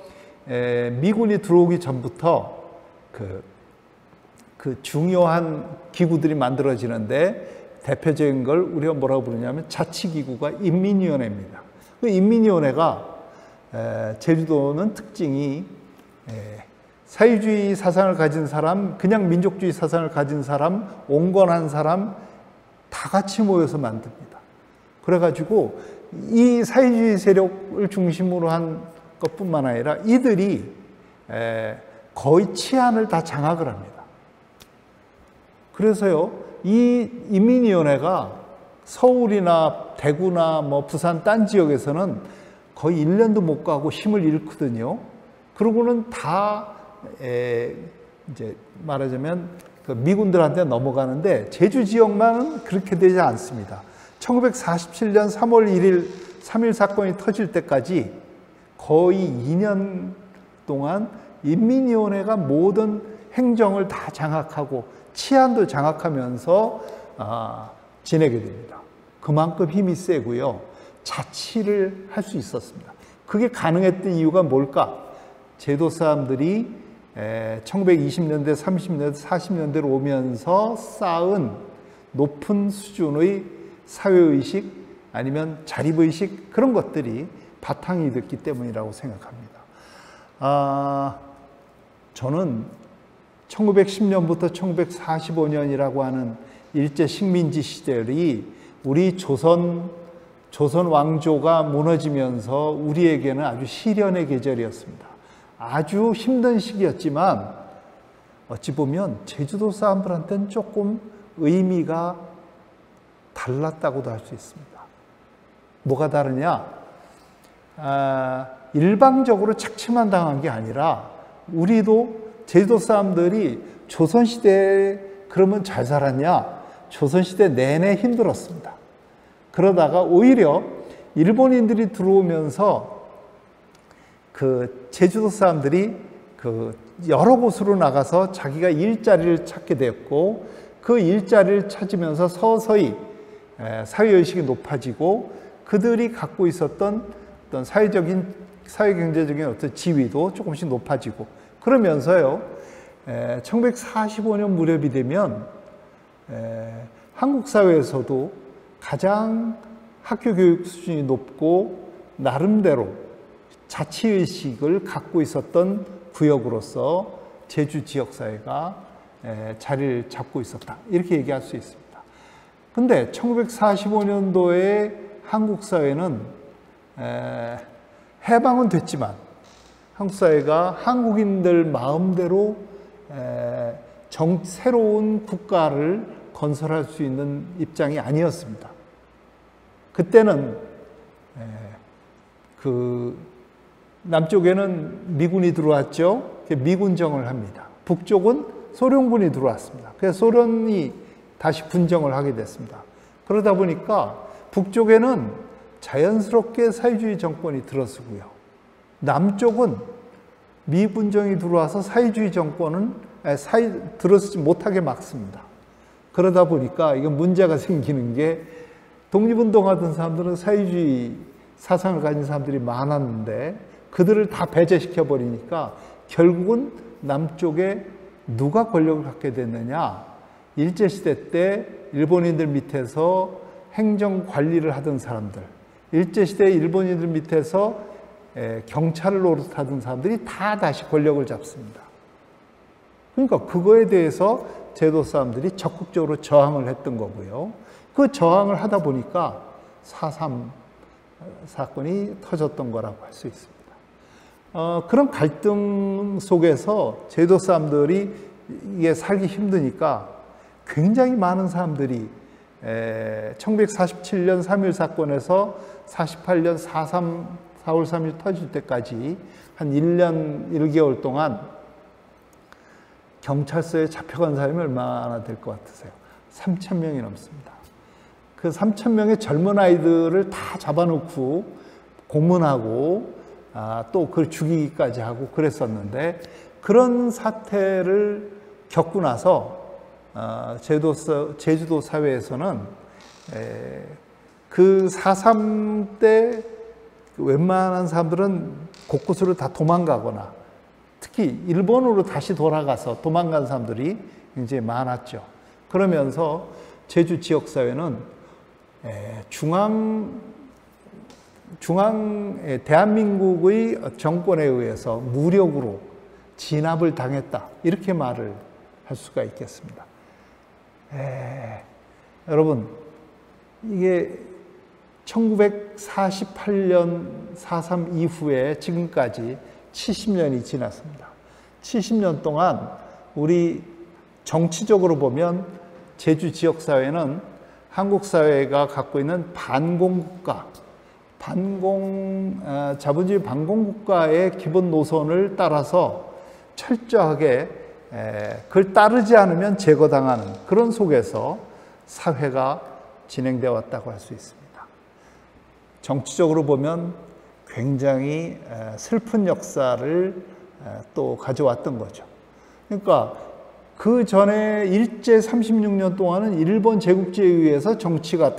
미군이 들어오기 전부터 그 중요한 기구들이 만들어지는데 대표적인 걸 우리가 뭐라고 부르냐면 자치기구가 인민위원회입니다. 그 인민위원회가 제주도는 특징이 사회주의 사상을 가진 사람, 그냥 민족주의 사상을 가진 사람, 온건한 사람 다 같이 모여서 만듭니다. 그래가지고 이 사회주의 세력을 중심으로 한 것뿐만 아니라 이들이 거의 치안을 다 장악을 합니다. 그래서요, 이 인민위원회가 서울이나 대구나 뭐 부산 딴 지역에서는 거의 1년도 못 가고 힘을 잃거든요. 그러고는 다 이제 말하자면 그 미군들한테 넘어가는데 제주 지역만은 그렇게 되지 않습니다. 1947년 3월 1일 3.1 사건이 터질 때까지 거의 2년 동안 인민위원회가 모든 행정을 다 장악하고 치안도 장악하면서 지내게 됩니다. 그만큼 힘이 세고요. 자치를 할 수 있었습니다. 그게 가능했던 이유가 뭘까? 제도 사람들이 1920년대, 30년대, 40년대로 오면서 쌓은 높은 수준의 사회의식 아니면 자립의식 그런 것들이 바탕이 됐기 때문이라고 생각합니다. 저는 1910년부터 1945년이라고 하는 일제 식민지 시절이 우리 조선 왕조가 무너지면서 우리에게는 아주 시련의 계절이었습니다. 아주 힘든 시기였지만 어찌 보면 제주도 사람들한테는 조금 의미가 달랐다고도 할 수 있습니다. 뭐가 다르냐? 일방적으로 착취만 당한 게 아니라 우리도 제주도 사람들이 조선시대에 그러면 잘 살았냐? 조선시대 내내 힘들었습니다. 그러다가 오히려 일본인들이 들어오면서 그 제주도 사람들이 그 여러 곳으로 나가서 자기가 일자리를 찾게 됐고 그 일자리를 찾으면서 서서히 사회의식이 높아지고 그들이 갖고 있었던 어떤 사회경제적인 어떤 지위도 조금씩 높아지고 그러면서요 1945년 무렵이 되면 한국 사회에서도 가장 학교 교육 수준이 높고 나름대로 자치의식을 갖고 있었던 구역으로서 제주 지역사회가 자리를 잡고 있었다. 이렇게 얘기할 수 있습니다. 근데 1945년도에 한국 사회는 해방은 됐지만 한국 사회가 한국인들 마음대로 새로운 국가를 건설할 수 있는 입장이 아니었습니다. 그때는 그 남쪽에는 미군이 들어왔죠. 미군정을 합니다. 북쪽은 소련군이 들어왔습니다. 그래서 소련이 다시 군정을 하게 됐습니다. 그러다 보니까 북쪽에는 자연스럽게 사회주의 정권이 들어서고요. 남쪽은 미군정이 들어와서 사회주의 정권은 들어서지 못하게 막습니다. 그러다 보니까 이건 문제가 생기는 게 독립운동하던 사람들은 사회주의 사상을 가진 사람들이 많았는데 그들을 다 배제시켜 버리니까 결국은 남쪽에 누가 권력을 갖게 됐느냐? 일제시대 때 일본인들 밑에서 행정 관리를 하던 사람들, 일제시대 일본인들 밑에서 경찰을 노릇하던 사람들이 다 다시 권력을 잡습니다. 그러니까 그거에 대해서 제도 사람들이 적극적으로 저항을 했던 거고요. 그 저항을 하다 보니까 4.3 사건이 터졌던 거라고 할 수 있습니다. 그런 갈등 속에서 제도 사람들이 이게 살기 힘드니까 굉장히 많은 사람들이 1947년 3.1 사건에서 48년 4월 3일 터질 때까지 한 1년 1개월 동안 경찰서에 잡혀간 사람이 얼마나 될 것 같으세요? 3,000명이 넘습니다. 그 3,000명의 젊은 아이들을 다 잡아놓고 고문하고 또 그걸 죽이기까지 하고 그랬었는데, 그런 사태를 겪고 나서 제주도 사회에서는 그 4.3 때 웬만한 사람들은 곳곳으로 다 도망가거나 특히 일본으로 다시 돌아가서 도망간 사람들이 굉장히 많았죠. 그러면서 제주 지역사회는 대한민국의 정권에 의해서 무력으로 진압을 당했다, 이렇게 말을 할 수가 있겠습니다. 여러분, 이게 1948년 4.3 이후에 지금까지 70년이 지났습니다. 70년 동안 우리 정치적으로 보면 제주 지역사회는 한국 사회가 갖고 있는 반공국가, 자본주의 반공국가의 기본 노선을 따라서 철저하게 그걸 따르지 않으면 제거당하는 그런 속에서 사회가 진행되어 왔다고 할 수 있습니다. 정치적으로 보면 굉장히 슬픈 역사를 또 가져왔던 거죠. 그러니까 그 전에 일제 36년 동안은 일본 제국주의에 의해서 정치가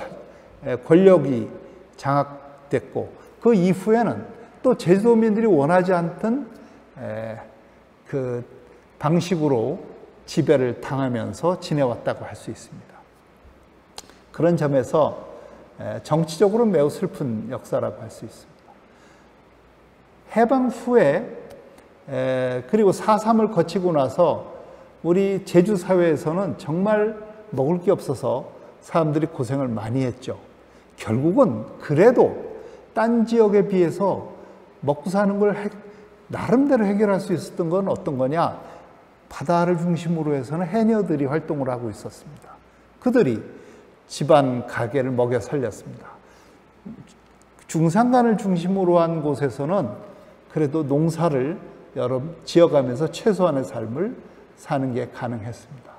권력이 장악됐고, 그 이후에는 또 제주도민들이 원하지 않던 그 방식으로 지배를 당하면서 지내왔다고 할 수 있습니다. 그런 점에서 정치적으로 매우 슬픈 역사라고 할 수 있습니다. 해방 후에 그리고 4.3을 거치고 나서 우리 제주 사회에서는 정말 먹을 게 없어서 사람들이 고생을 많이 했죠. 결국은 그래도 딴 지역에 비해서 먹고 사는 걸 나름대로 해결할 수 있었던 건 어떤 거냐? 바다를 중심으로 해서는 해녀들이 활동을 하고 있었습니다. 그들이 집안 가게를 먹여 살렸습니다. 중산간을 중심으로 한 곳에서는 그래도 농사를 여러 지어가면서 최소한의 삶을 사는 게 가능했습니다.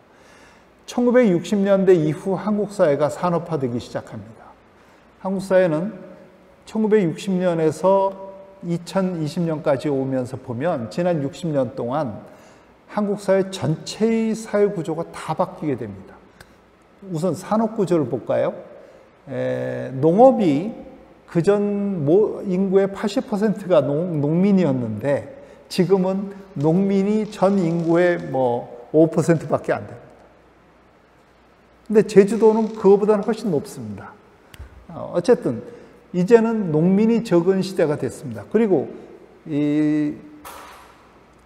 1960년대 이후 한국 사회가 산업화되기 시작합니다. 한국 사회는 1960년에서 2020년까지 오면서 보면 지난 60년 동안 한국 사회 전체의 사회 구조가 다 바뀌게 됩니다. 우선 산업 구조를 볼까요? 농업이 그전 인구의 80%가 농민이었는데 지금은 농민이 전 인구의 5%밖에 안 됩니다. 근데 제주도는 그거보다는 훨씬 높습니다. 어쨌든 이제는 농민이 적은 시대가 됐습니다. 그리고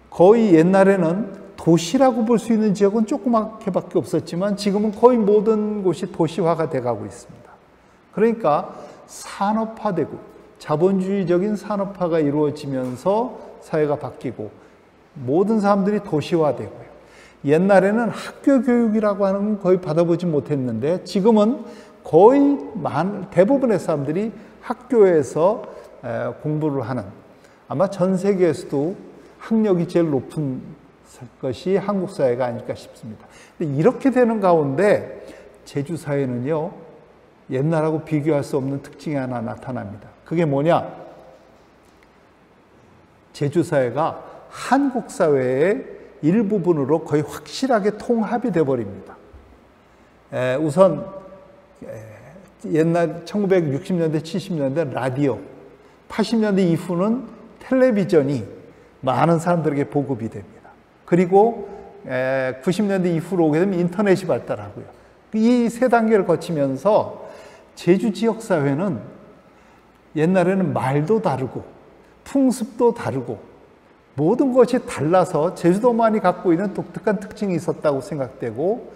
거의 옛날에는 도시라고 볼 수 있는 지역은 조그맣게밖에 없었지만 지금은 거의 모든 곳이 도시화가 돼가고 있습니다. 그러니까 산업화되고 자본주의적인 산업화가 이루어지면서 사회가 바뀌고 모든 사람들이 도시화되고요. 옛날에는 학교 교육이라고 하는 건 거의 받아보지 못했는데 지금은 거의 대부분의 사람들이 학교에서 공부를 하는, 아마 전 세계에서도 학력이 제일 높은 것이 한국 사회가 아닐까 싶습니다. 근데 이렇게 되는 가운데 제주 사회는요, 옛날하고 비교할 수 없는 특징이 하나 나타납니다. 그게 뭐냐? 제주 사회가 한국 사회의 일부분으로 거의 확실하게 통합이 되어버립니다. 우선 옛날 1960년대, 70년대 라디오, 80년대 이후는 텔레비전이 많은 사람들에게 보급이 됩니다. 그리고 90년대 이후로 오게 되면 인터넷이 발달하고요. 이 세 단계를 거치면서 제주 지역 사회는 옛날에는 말도 다르고 풍습도 다르고 모든 것이 달라서 제주도만이 갖고 있는 독특한 특징이 있었다고 생각되고,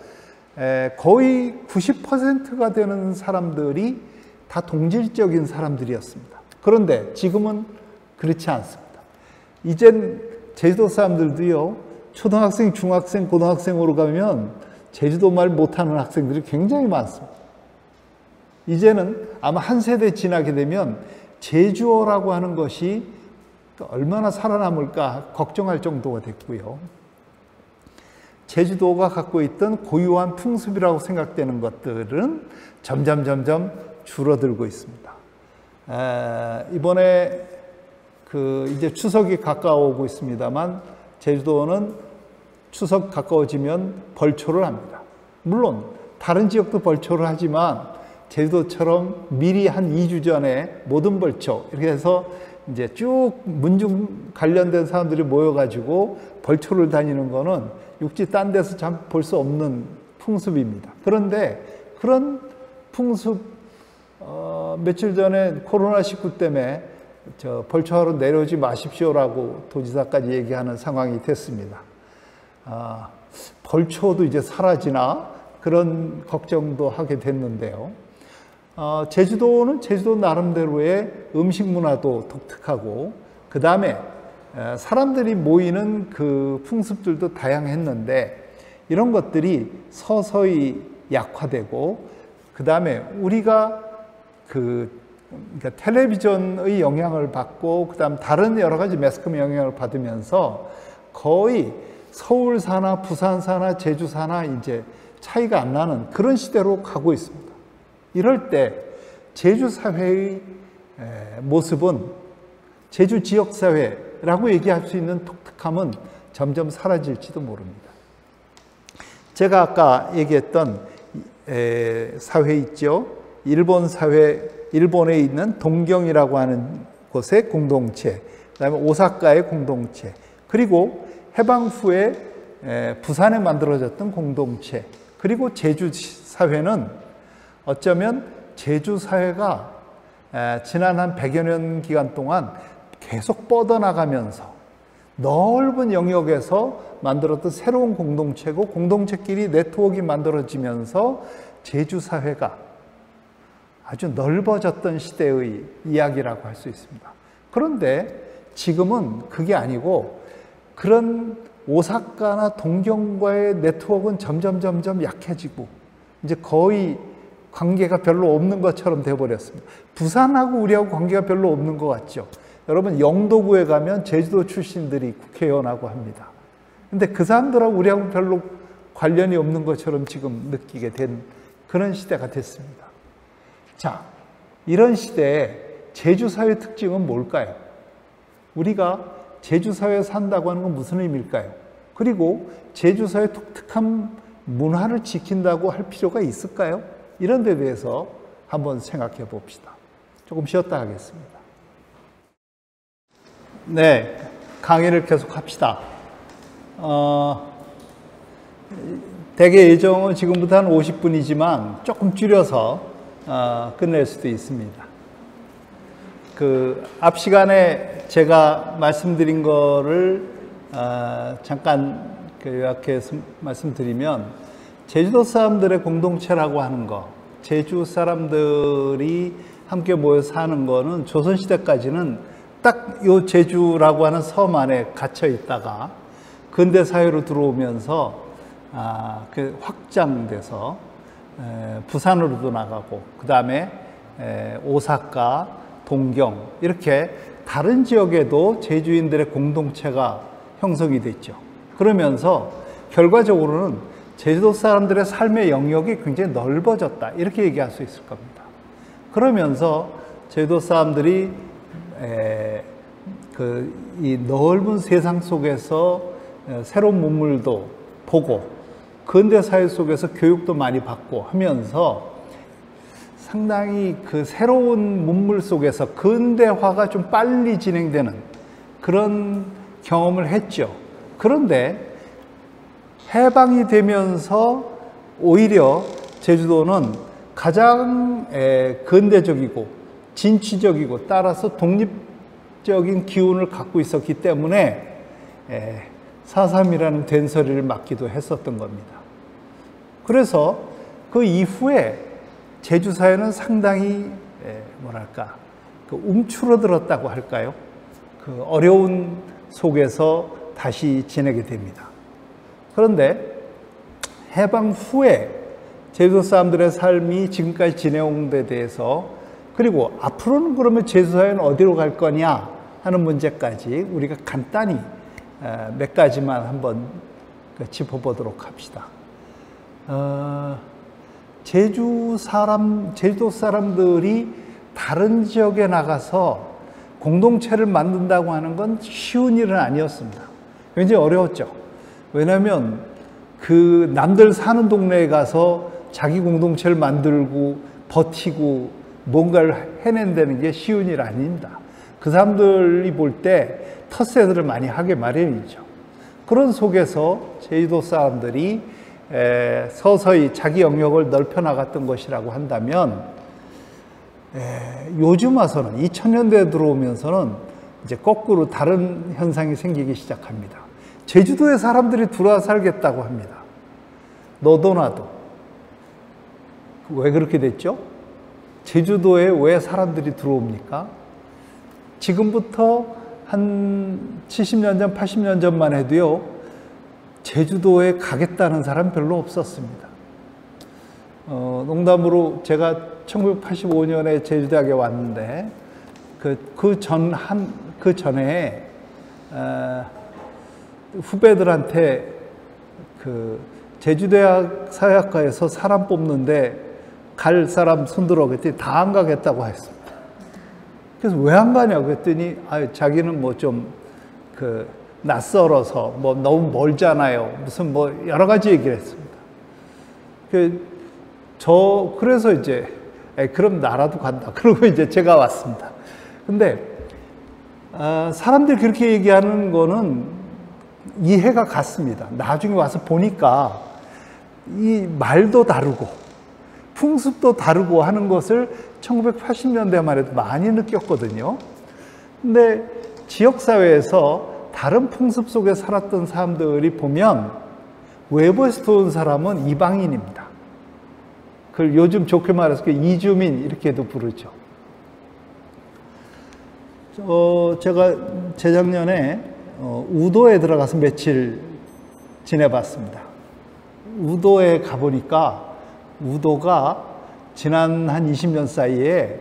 거의 90%가 되는 사람들이 다 동질적인 사람들이었습니다. 그런데 지금은 그렇지 않습니다. 이젠 제주도 사람들도요, 초등학생, 중학생, 고등학생으로 가면 제주도 말 못하는 학생들이 굉장히 많습니다. 이제는 아마 한 세대 지나게 되면 제주어라고 하는 것이 얼마나 살아남을까 걱정할 정도가 됐고요. 제주도가 갖고 있던 고유한 풍습이라고 생각되는 것들은 점점 줄어들고 있습니다. 이번에 이제 추석이 가까워오고 있습니다만, 제주도는 추석 가까워지면 벌초를 합니다. 물론 다른 지역도 벌초를 하지만 제주도처럼 미리 한 2주 전에 모든 벌초 이렇게 해서 이제 쭉 문중 관련된 사람들이 모여가지고 벌초를 다니는 거는 육지 딴 데서 참 볼 수 없는 풍습입니다. 그런데 그런 풍습, 며칠 전에 코로나19 때문에 벌초하러 내려오지 마십시오라고 도지사까지 얘기하는 상황이 됐습니다. 벌초도 이제 사라지나 그런 걱정도 하게 됐는데요. 제주도는 제주도 나름대로의 음식 문화도 독특하고, 그 다음에 사람들이 모이는 그 풍습들도 다양했는데, 이런 것들이 서서히 약화되고, 그 다음에 우리가 그러니까 텔레비전의 영향을 받고, 그 다음 다른 여러 가지 매스컴 영향을 받으면서 거의 서울사나 부산사나 제주사나 이제 차이가 안 나는 그런 시대로 가고 있습니다. 이럴 때 제주 사회의 모습은 제주 지역 사회라고 얘기할 수 있는 독특함은 점점 사라질지도 모릅니다. 제가 아까 얘기했던 사회 있죠. 일본 사회, 일본에 있는 동경이라고 하는 곳의 공동체, 그다음에 오사카의 공동체, 그리고 해방 후에 부산에 만들어졌던 공동체, 그리고 제주 사회는 어쩌면 제주 사회가 지난 한 100여 년 기간 동안 계속 뻗어나가면서 넓은 영역에서 만들었던 새로운 공동체고, 공동체끼리 네트워크가 만들어지면서 제주 사회가 아주 넓어졌던 시대의 이야기라고 할 수 있습니다. 그런데 지금은 그게 아니고, 그런 오사카나 동경과의 네트워크는 점점 약해지고 이제 거의 관계가 별로 없는 것처럼 되어버렸습니다. 부산하고 우리하고 관계가 별로 없는 것 같죠. 여러분, 영도구에 가면 제주도 출신들이 국회의원하고 합니다. 근데 그 사람들하고 우리하고 별로 관련이 없는 것처럼 지금 느끼게 된 그런 시대가 됐습니다. 자, 이런 시대에 제주 사회 특징은 뭘까요? 우리가 제주 사회에 산다고 하는 건 무슨 의미일까요? 그리고 제주 사회의 독특한 문화를 지킨다고 할 필요가 있을까요? 이런 데 대해서 한번 생각해 봅시다. 조금 쉬었다 하겠습니다. 네, 강의를 계속 합시다. 대개 예정은 지금부터 한 50분이지만 조금 줄여서 끝낼 수도 있습니다. 앞 시간에 제가 말씀드린 거를 잠깐 요약해서 말씀드리면, 제주도 사람들의 공동체라고 하는 거, 제주 사람들이 함께 모여 사는 거는 조선시대까지는 딱 요 제주라고 하는 섬 안에 갇혀 있다가 근대 사회로 들어오면서 확장돼서 부산으로도 나가고, 그 다음에 오사카, 동경, 이렇게 다른 지역에도 제주인들의 공동체가 형성이 됐죠. 그러면서 결과적으로는 제주도 사람들의 삶의 영역이 굉장히 넓어졌다, 이렇게 얘기할 수 있을 겁니다. 그러면서 제주도 사람들이 이 넓은 세상 속에서 새로운 문물도 보고 근대 사회 속에서 교육도 많이 받고 하면서 상당히 새로운 문물 속에서 근대화가 좀 빨리 진행되는 그런 경험을 했죠. 그런데 해방이 되면서 오히려 제주도는 가장 근대적이고 진취적이고 따라서 독립적인 기운을 갖고 있었기 때문에 4.3이라는 된소리를 맞기도 했었던 겁니다. 그래서 그 이후에 제주 사회는 상당히 뭐랄까 움츠러들었다고 할까요? 그 어려운 속에서 다시 지내게 됩니다. 그런데 해방 후에 제주도 사람들의 삶이 지금까지 지내온 데 대해서, 그리고 앞으로는 그러면 제주 사회는 어디로 갈 거냐 하는 문제까지 우리가 간단히 몇 가지만 한번 짚어보도록 합시다. 제주도 사람들이 다른 지역에 나가서 공동체를 만든다고 하는 건 쉬운 일은 아니었습니다. 굉장히 어려웠죠. 왜냐하면 그 남들 사는 동네에 가서 자기 공동체를 만들고 버티고 뭔가를 해낸다는 게 쉬운 일 아닙니다. 그 사람들이 볼 때 텃세들을 많이 하게 마련이죠. 그런 속에서 제주도 사람들이 서서히 자기 영역을 넓혀 나갔던 것이라고 한다면, 요즘 와서는 2000년대에 들어오면서는 이제 거꾸로 다른 현상이 생기기 시작합니다. 제주도에 사람들이 들어와 살겠다고 합니다. 너도 나도. 왜 그렇게 됐죠? 제주도에 왜 사람들이 들어옵니까? 지금부터 한 70년 전, 80년 전만 해도요, 제주도에 가겠다는 사람 별로 없었습니다. 농담으로 제가 1985년에 제주대학에 왔는데, 그 전에 후배들한테 제주대학 사회학과에서 사람 뽑는데 갈 사람 손들어 그랬더니 다 안 가겠다고 했습니다. 그래서 왜 안 가냐고 그랬더니 자기는 뭐 좀 낯설어서 뭐 너무 멀잖아요. 무슨 뭐 여러 가지 얘기를 했습니다. 그래서 이제 그럼 나라도 간다. 그러고 이제 제가 왔습니다. 근데 사람들이 그렇게 얘기하는 거는 이해가 갔습니다. 나중에 와서 보니까 이 말도 다르고 풍습도 다르고 하는 것을 1980년대만 해도 많이 느꼈거든요. 근데 지역사회에서 다른 풍습 속에 살았던 사람들이 보면 외부에서 들어온 사람은 이방인입니다. 그걸 요즘 좋게 말해서 이주민 이렇게도 부르죠. 제가 재작년에 우도에 들어가서 며칠 지내봤습니다. 우도에 가보니까 우도가 지난 한 20년 사이에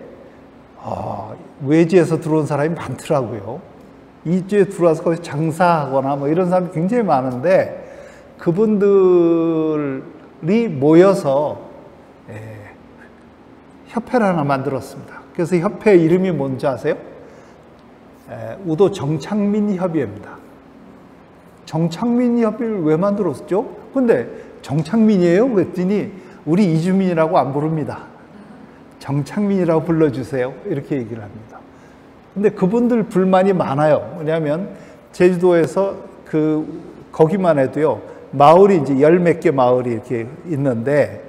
외지에서 들어온 사람이 많더라고요. 이주에 들어와서 거기서 장사하거나 뭐 이런 사람이 굉장히 많은데, 그분들이 모여서 협회를 하나 만들었습니다. 그래서 협회 이름이 뭔지 아세요? 우도 정착민협의회입니다. 정착민협의회를 왜 만들었죠? 근데 정착민이에요? 그랬더니 우리 이주민이라고 안 부릅니다. 정착민이라고 불러주세요. 이렇게 얘기를 합니다. 근데 그분들 불만이 많아요. 왜냐하면 제주도에서 거기만 해도요, 마을이 이제 열 몇 개 마을이 이렇게 있는데,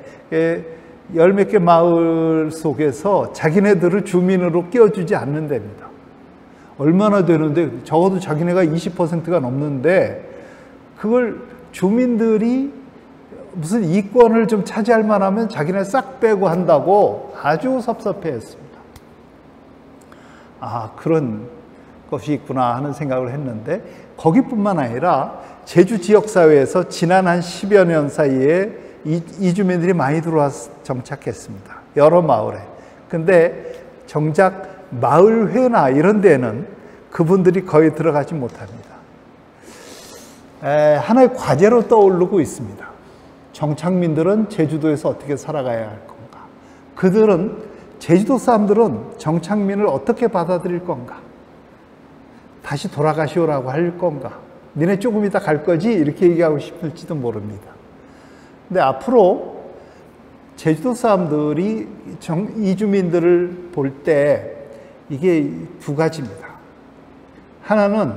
열 몇 개 마을 속에서 자기네들을 주민으로 끼워주지 않는답니다. 얼마나 되는데, 적어도 자기네가 20%가 넘는데, 그걸 주민들이 무슨 이권을 좀 차지할 만하면 자기네 싹 빼고 한다고 아주 섭섭해 했습니다. 그런 것이 있구나 하는 생각을 했는데, 거기뿐만 아니라 제주 지역사회에서 지난 한 10여 년 사이에 이주민들이 많이 들어와서 정착했습니다. 여러 마을에. 근데 정작 마을회나 이런 데는 그분들이 거의 들어가지 못합니다. 하나의 과제로 떠오르고 있습니다. 정착민들은 제주도에서 어떻게 살아가야 할 건가? 제주도 사람들은 정착민을 어떻게 받아들일 건가? 다시 돌아가시오라고 할 건가? 니네 조금 이따 갈 거지? 이렇게 얘기하고 싶을지도 모릅니다. 근데 앞으로 제주도 사람들이 이주민들을 볼 때 이게 두 가지입니다. 하나는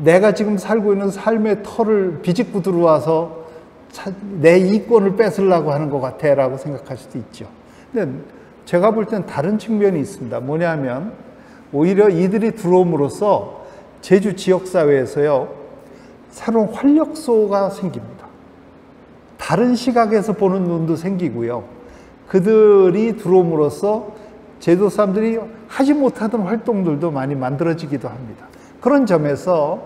내가 지금 살고 있는 삶의 터를 비집고 들어와서 내 이권을 뺏으려고 하는 것 같아 라고 생각할 수도 있죠. 근데 제가 볼 땐 다른 측면이 있습니다. 뭐냐면 오히려 이들이 들어옴으로써 제주 지역사회에서요, 새로운 활력소가 생깁니다. 다른 시각에서 보는 눈도 생기고요. 그들이 들어옴으로써 제주 사람들이 하지 못하던 활동들도 많이 만들어지기도 합니다. 그런 점에서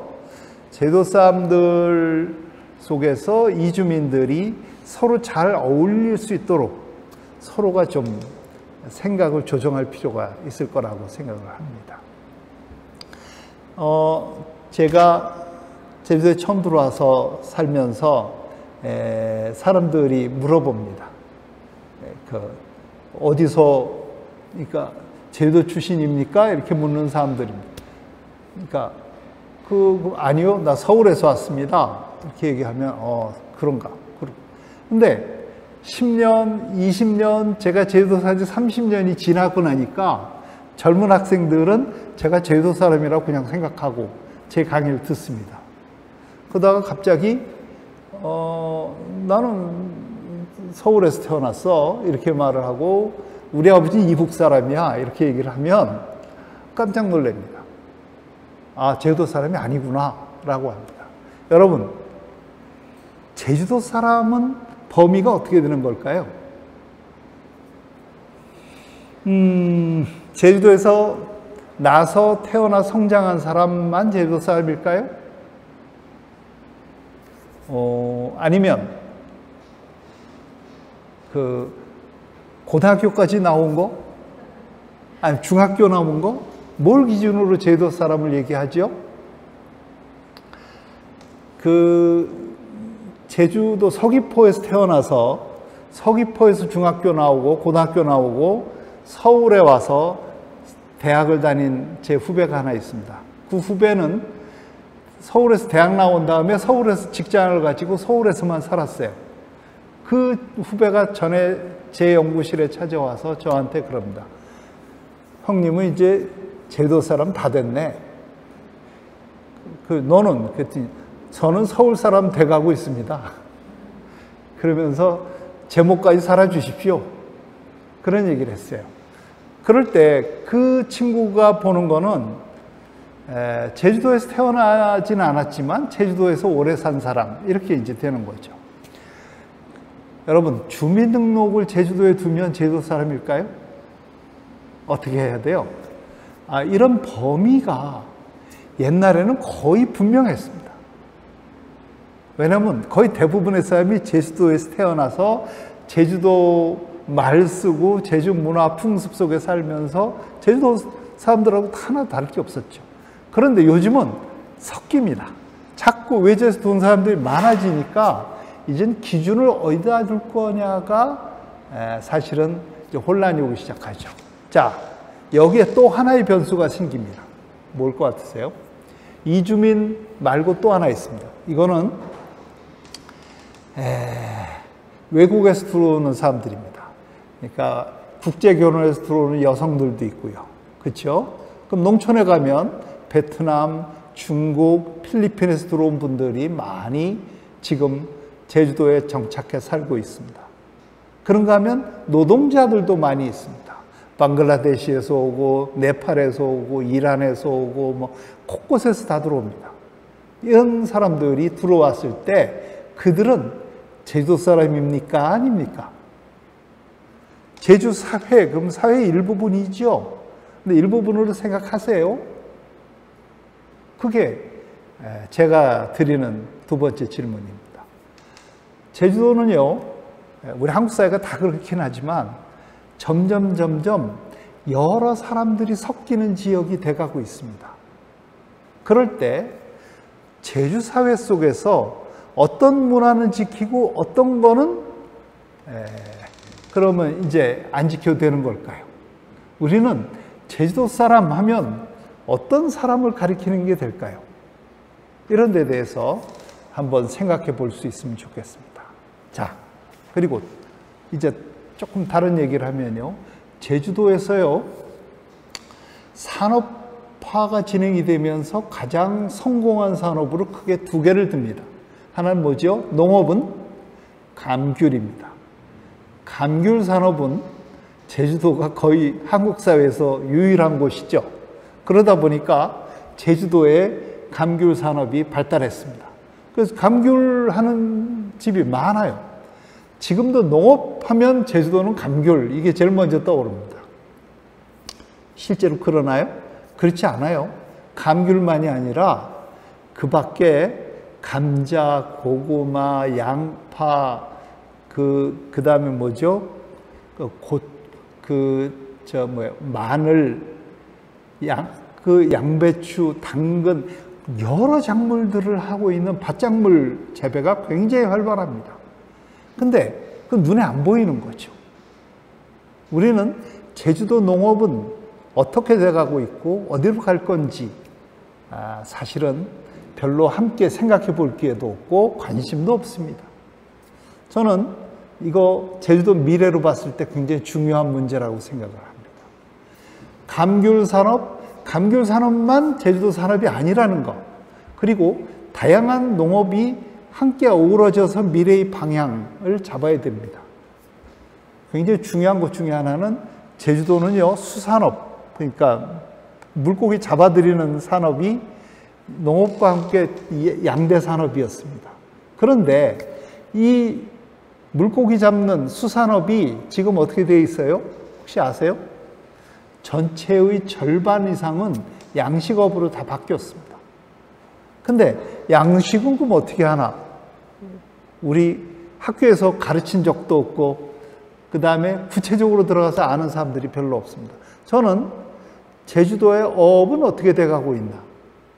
제주 사람들 속에서 이주민들이 서로 잘 어울릴 수 있도록 서로가 좀 생각을 조정할 필요가 있을 거라고 생각을 합니다. 제가 제주도에 처음 들어와서 살면서 사람들이 물어봅니다. 어디서, 그러니까 제주도 출신입니까? 이렇게 묻는 사람들입니다. 그러니까 아니요, 나 서울에서 왔습니다. 이렇게 얘기하면 그런가. 근데 10년, 20년, 제가 제주도 산지 30년이 지나고 나니까 젊은 학생들은 제가 제주도 사람이라고 그냥 생각하고 제 강의를 듣습니다. 그러다가 갑자기 나는 서울에서 태어났어, 이렇게 말을 하고, 우리 아버지는 이북 사람이야, 이렇게 얘기를 하면 깜짝 놀랍니다. 아, 제주도 사람이 아니구나 라고 합니다. 여러분, 제주도 사람은 범위가 어떻게 되는 걸까요? 제주도에서 나서 태어나 성장한 사람만 제주도 사람일까요? 아니면 고등학교까지 나온 거? 아니, 중학교 나온 거? 뭘 기준으로 제주도 사람을 얘기하죠? 제주도 서귀포에서 태어나서 서귀포에서 중학교 나오고 고등학교 나오고 서울에 와서 대학을 다닌 제 후배가 하나 있습니다. 그 후배는 서울에서 대학 나온 다음에 서울에서 직장을 가지고 서울에서만 살았어요. 그 후배가 전에 제 연구실에 찾아와서 저한테 그럽니다. 형님은 이제 제주도 사람 다 됐네. 너는? 그랬더니 저는 서울 사람 돼가고 있습니다. 그러면서 제목까지 살아주십시오. 그런 얘기를 했어요. 그럴 때 그 친구가 보는 거는 제주도에서 태어나지는 않았지만 제주도에서 오래 산 사람, 이렇게 이제 되는 거죠. 여러분, 주민등록을 제주도에 두면 제주도 사람일까요? 어떻게 해야 돼요? 이런 범위가 옛날에는 거의 분명했습니다. 왜냐하면 거의 대부분의 사람이 제주도에서 태어나서 제주도 말 쓰고 제주 문화 풍습 속에 살면서 제주도 사람들하고 하나 다를 게 없었죠. 그런데 요즘은 섞입니다. 자꾸 외지에서 온 사람들이 많아지니까 이젠 기준을 어디다 둘 거냐가 사실은 이제 혼란이 오기 시작하죠. 자, 여기에 또 하나의 변수가 생깁니다. 뭘 것 같으세요? 이주민 말고 또 하나 있습니다. 이거는 외국에서 들어오는 사람들입니다. 그러니까 국제 결혼에서 들어오는 여성들도 있고요. 그렇죠? 그럼 농촌에 가면 베트남, 중국, 필리핀에서 들어온 분들이 많이 지금 제주도에 정착해 살고 있습니다. 그런가 하면 노동자들도 많이 있습니다. 방글라데시에서 오고, 네팔에서 오고, 이란에서 오고, 뭐 곳곳에서 다 들어옵니다. 이런 사람들이 들어왔을 때 그들은 제주도 사람입니까? 아닙니까? 제주 사회, 그럼 사회의 일부분이죠. 근데 일부분으로 생각하세요? 그게 제가 드리는 두 번째 질문입니다. 제주도는요, 우리 한국 사회가 다 그렇긴 하지만 점점 여러 사람들이 섞이는 지역이 돼가고 있습니다. 그럴 때 제주 사회 속에서 어떤 문화는 지키고 어떤 거는 그러면 이제 안 지켜도 되는 걸까요? 우리는 제주도 사람 하면 어떤 사람을 가리키는 게 될까요? 이런 데 대해서 한번 생각해 볼 수 있으면 좋겠습니다. 자, 그리고 이제 조금 다른 얘기를 하면요. 제주도에서요, 산업화가 진행이 되면서 가장 성공한 산업으로 크게 두 개를 듭니다. 하나는 뭐죠? 농업은 감귤입니다. 감귤 산업은 제주도가 거의 한국 사회에서 유일한 곳이죠. 그러다 보니까 제주도에 감귤 산업이 발달했습니다. 그래서 감귤하는 집이 많아요. 지금도 농업하면 제주도는 감귤, 이게 제일 먼저 떠오릅니다. 실제로 그러나요? 그렇지 않아요. 감귤만이 아니라 그 밖에 감자, 고구마, 양파, 그 다음에 뭐죠? 마늘, 양배추, 당근, 여러 작물들을 하고 있는 밭작물 재배가 굉장히 활발합니다. 근데 그 눈에 안 보이는 거죠. 우리는 제주도 농업은 어떻게 돼가고 있고 어디로 갈 건지 사실은 별로 함께 생각해 볼 기회도 없고 관심도 없습니다. 저는 이거 제주도 미래로 봤을 때 굉장히 중요한 문제라고 생각을 합니다. 감귤 산업만 제주도 산업이 아니라는 것, 그리고 다양한 농업이 함께 어우러져서 미래의 방향을 잡아야 됩니다. 굉장히 중요한 것 중에 하나는 제주도는요, 수산업, 그러니까 물고기 잡아들이는 산업이 농업과 함께 양대 산업이었습니다. 그런데 이 물고기 잡는 수산업이 지금 어떻게 되어 있어요? 혹시 아세요? 전체의 절반 이상은 양식업으로 다 바뀌었습니다. 근데 양식은 그럼 어떻게 하나? 우리 학교에서 가르친 적도 없고 그 다음에 구체적으로 들어가서 아는 사람들이 별로 없습니다. 저는 제주도의 어업은 어떻게 돼가고 있나,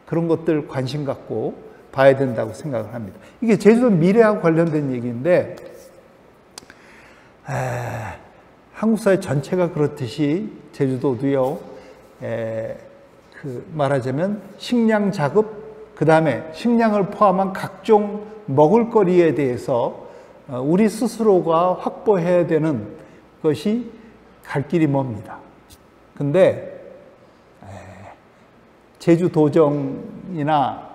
그런 것들 관심 갖고 봐야 된다고 생각을 합니다. 이게 제주도 미래하고 관련된 얘기인데 한국 사회 전체가 그렇듯이 제주도도요, 말하자면 식량 자급, 그 다음에 식량을 포함한 각종 먹을거리에 대해서 우리 스스로가 확보해야 되는 것이 갈 길이 멉니다. 근데 제주도정이나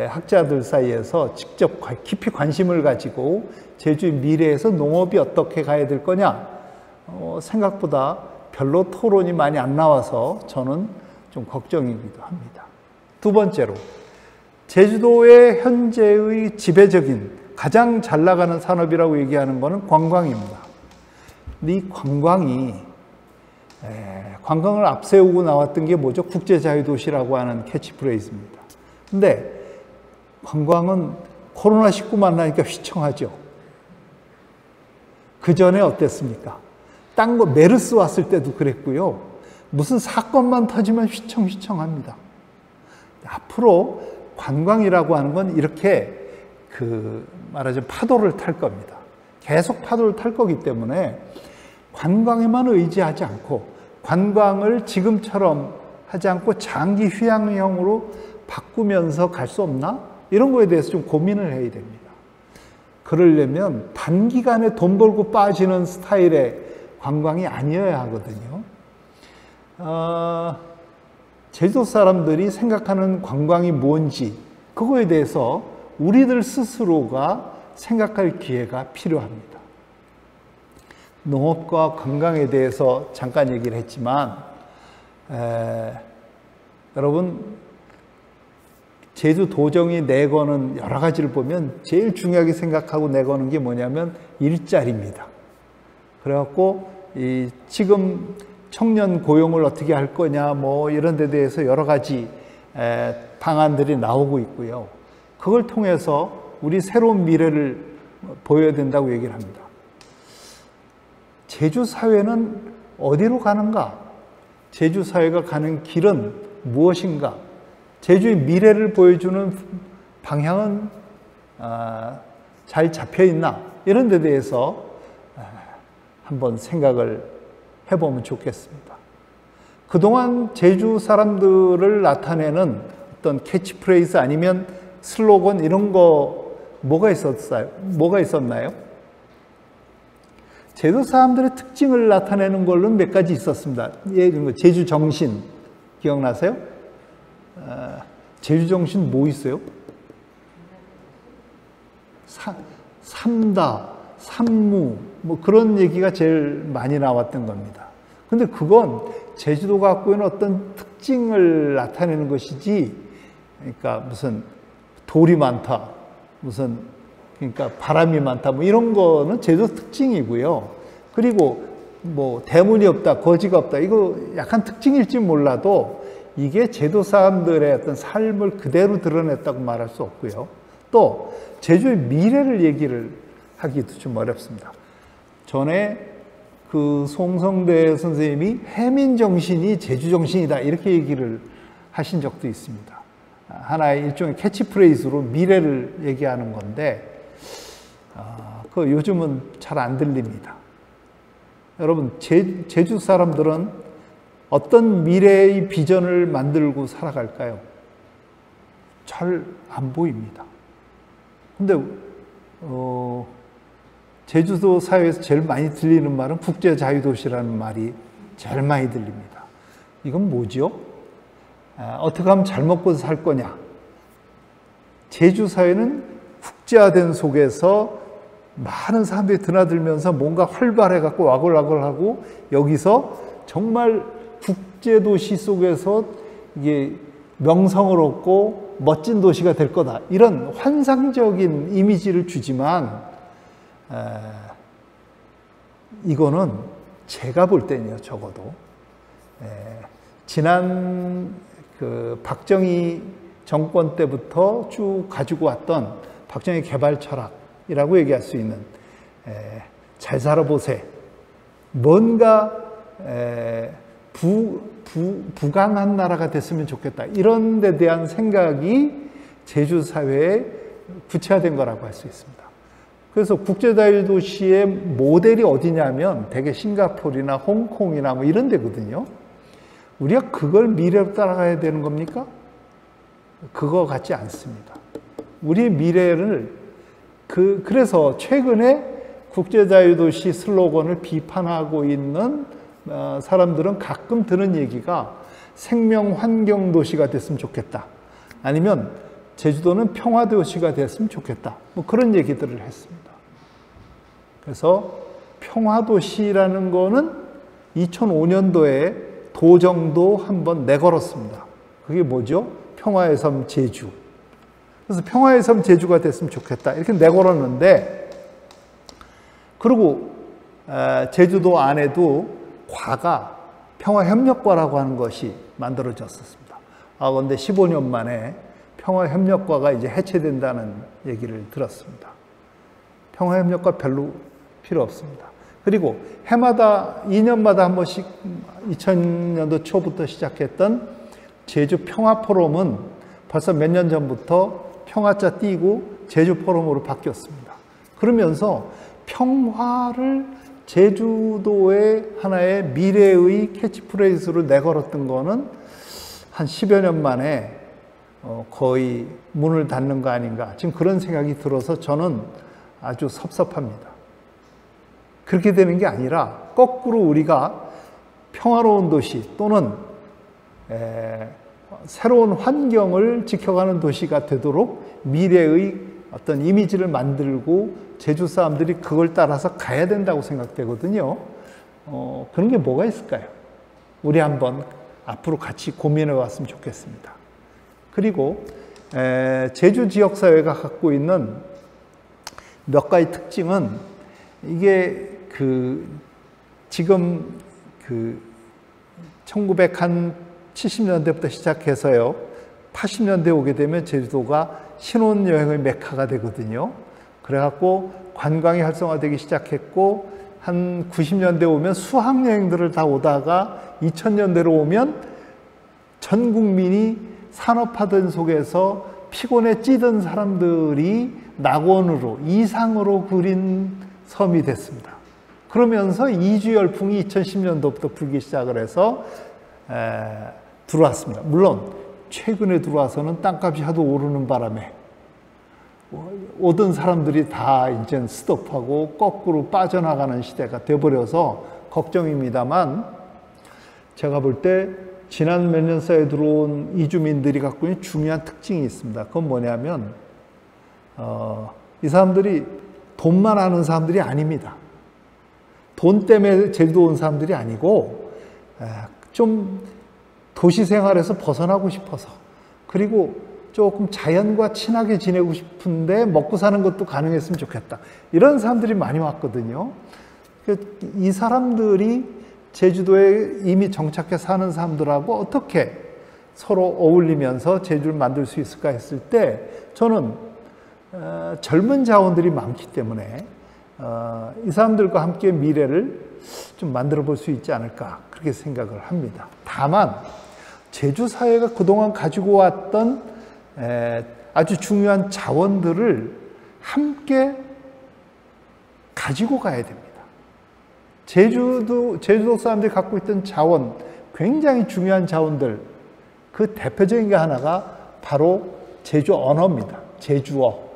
학자들 사이에서 직접 깊이 관심을 가지고 제주의 미래에서 농업이 어떻게 가야 될 거냐, 생각보다 별로 토론이 많이 안 나와서 저는 좀 걱정이기도 합니다. 두 번째로, 제주도의 현재의 지배적인 가장 잘 나가는 산업이라고 얘기하는 것은 관광입니다. 근데 이 관광을 앞세우고 나왔던 게 뭐죠? 국제자유도시라고 하는 캐치프레이즈입니다. 근데 관광은 코로나19 만나니까 휘청하죠. 그 전에 어땠습니까? 딴 거 메르스 왔을 때도 그랬고요. 무슨 사건만 터지면 휘청휘청합니다. 앞으로 관광이라고 하는 건 이렇게 말하자면 파도를 탈 겁니다. 계속 파도를 탈 거기 때문에 관광에만 의지하지 않고 관광을 지금처럼 하지 않고 장기 휴양형으로 바꾸면서 갈 수 없나? 이런 거에 대해서 좀 고민을 해야 됩니다. 그러려면 단기간에 돈 벌고 빠지는 스타일의 관광이 아니어야 하거든요. 제주도 사람들이 생각하는 관광이 뭔지, 그거에 대해서 우리들 스스로가 생각할 기회가 필요합니다. 농업과 관광에 대해서 잠깐 얘기를 했지만, 여러분, 제주도정이 내거는 여러 가지를 보면 제일 중요하게 생각하고 내거는 게 뭐냐면 일자리입니다. 그래갖고 지금 청년 고용을 어떻게 할 거냐, 뭐 이런 데 대해서 여러 가지 방안들이 나오고 있고요. 그걸 통해서 우리 새로운 미래를 보여야 된다고 얘기를 합니다. 제주 사회는 어디로 가는가? 제주 사회가 가는 길은 무엇인가? 제주의 미래를 보여주는 방향은 잘 잡혀 있나? 이런 데 대해서 한번 생각을 해보면 좋겠습니다. 그동안 제주 사람들을 나타내는 어떤 캐치프레이즈 아니면 슬로건 이런 거 뭐가 있었나요? 제주 사람들의 특징을 나타내는 걸로는 몇 가지 있었습니다. 제주 정신 기억나세요? 제주 정신 뭐 있어요? 삼다, 산무, 뭐 그런 얘기가 제일 많이 나왔던 겁니다. 근데 그건 제주도가 갖고 있는 어떤 특징을 나타내는 것이지, 그러니까 무슨 돌이 많다, 무슨 그러니까 바람이 많다, 뭐 이런 거는 제주도 특징이고요. 그리고 뭐 대문이 없다, 거지가 없다, 이거 약간 특징일지 몰라도 이게 제주 사람들의 어떤 삶을 그대로 드러냈다고 말할 수 없고요. 또 제주의 미래를 얘기를 하기도 좀 어렵습니다. 전에 그 송성대 선생님이 해민 정신이 제주 정신이다 이렇게 얘기를 하신 적도 있습니다. 하나의 일종의 캐치프레이즈로 미래를 얘기하는 건데 그 요즘은 잘 안 들립니다. 여러분 제주 사람들은 어떤 미래의 비전을 만들고 살아갈까요? 잘 안 보입니다. 근데 제주도 사회에서 제일 많이 들리는 말은 국제자유도시라는 말이 제일 많이 들립니다. 이건 뭐죠? 어떻게 하면 잘 먹고 살 거냐? 제주 사회는 국제화된 속에서 많은 사람들이 드나들면서 뭔가 활발해갖고 와글와글하고 여기서 정말 국제도시 속에서 이게 명성을 얻고 멋진 도시가 될 거다. 이런 환상적인 이미지를 주지만 이거는 제가 볼 때는요, 적어도 지난 그 박정희 정권 때부터 쭉 가지고 왔던 박정희 개발 철학이라고 얘기할 수 있는 잘 살아보세, 뭔가 부강한 나라가 됐으면 좋겠다, 이런 데 대한 생각이 제주 사회에 구체화된 거라고 할 수 있습니다. 그래서 국제자유도시의 모델이 어디냐면 대개 싱가포르나 홍콩이나 뭐 이런 데거든요. 우리가 그걸 미래로 따라가야 되는 겁니까? 그거 같지 않습니다. 우리의 미래를 그래서 최근에 국제자유도시 슬로건을 비판하고 있는 사람들은 가끔 드는 얘기가 생명환경도시가 됐으면 좋겠다, 아니면 제주도는 평화도시가 됐으면 좋겠다, 뭐 그런 얘기들을 했습니다. 그래서 평화도시라는 거는 2005년도에 도정도 한번 내걸었습니다. 그게 뭐죠? 평화의 섬 제주. 그래서 평화의 섬 제주가 됐으면 좋겠다 이렇게 내걸었는데, 그리고 제주도 안에도 과가 평화협력과라고 하는 것이 만들어졌었습니다. 그런데 15년 만에 평화협력과가 이제 해체된다는 얘기를 들었습니다. 평화협력과 별로 필요 없습니다. 그리고 해마다 2년마다 한 번씩 2000년도 초부터 시작했던 제주 평화포럼은 벌써 몇 년 전부터 평화자 띄고 제주 포럼으로 바뀌었습니다. 그러면서 평화를 제주도의 하나의 미래의 캐치프레이즈로 내걸었던 거는 한 10여 년 만에 거의 문을 닫는 거 아닌가, 지금 그런 생각이 들어서 저는 아주 섭섭합니다. 그렇게 되는 게 아니라 거꾸로 우리가 평화로운 도시 또는 새로운 환경을 지켜가는 도시가 되도록 미래의 어떤 이미지를 만들고 제주 사람들이 그걸 따라서 가야 된다고 생각되거든요. 그런 게 뭐가 있을까요? 우리 한번 앞으로 같이 고민해 봤으면 좋겠습니다. 그리고 제주 지역사회가 갖고 있는 몇 가지 특징은, 이게 지금 1970년대부터 시작해서요, 80년대 오게 되면 제주도가 신혼여행의 메카가 되거든요. 그래갖고 관광이 활성화되기 시작했고, 한 90년대 오면 수학여행들을 다 오다가 2000년대로 오면 전 국민이 산업화된 속에서 피곤에 찌든 사람들이 낙원으로, 이상으로 그린 섬이 됐습니다. 그러면서 이주 열풍이 2010년도부터 불기 시작을 해서 들어왔습니다. 물론 최근에 들어와서는 땅값이 하도 오르는 바람에 오던 사람들이 다 이제 스톱하고 거꾸로 빠져나가는 시대가 돼버려서 걱정입니다만, 제가 볼 때 지난 몇 년 사이에 들어온 이주민들이 갖고 있는 중요한 특징이 있습니다. 그건 뭐냐면 이 사람들이 돈만 아는 사람들이 아닙니다. 돈 때문에 제주도 온 사람들이 아니고 좀 도시 생활에서 벗어나고 싶어서, 그리고 조금 자연과 친하게 지내고 싶은데 먹고 사는 것도 가능했으면 좋겠다, 이런 사람들이 많이 왔거든요. 이 사람들이 제주도에 이미 정착해 사는 사람들하고 어떻게 서로 어울리면서 제주를 만들 수 있을까 했을 때, 저는 젊은 자원들이 많기 때문에 이 사람들과 함께 미래를 좀 만들어 볼 수 있지 않을까, 그렇게 생각을 합니다. 다만 제주 사회가 그동안 가지고 왔던 아주 중요한 자원들을 함께 가지고 가야 됩니다. 제주도 사람들이 갖고 있던 자원, 굉장히 중요한 자원들, 그 대표적인 게 하나가 바로 제주 언어입니다. 제주어,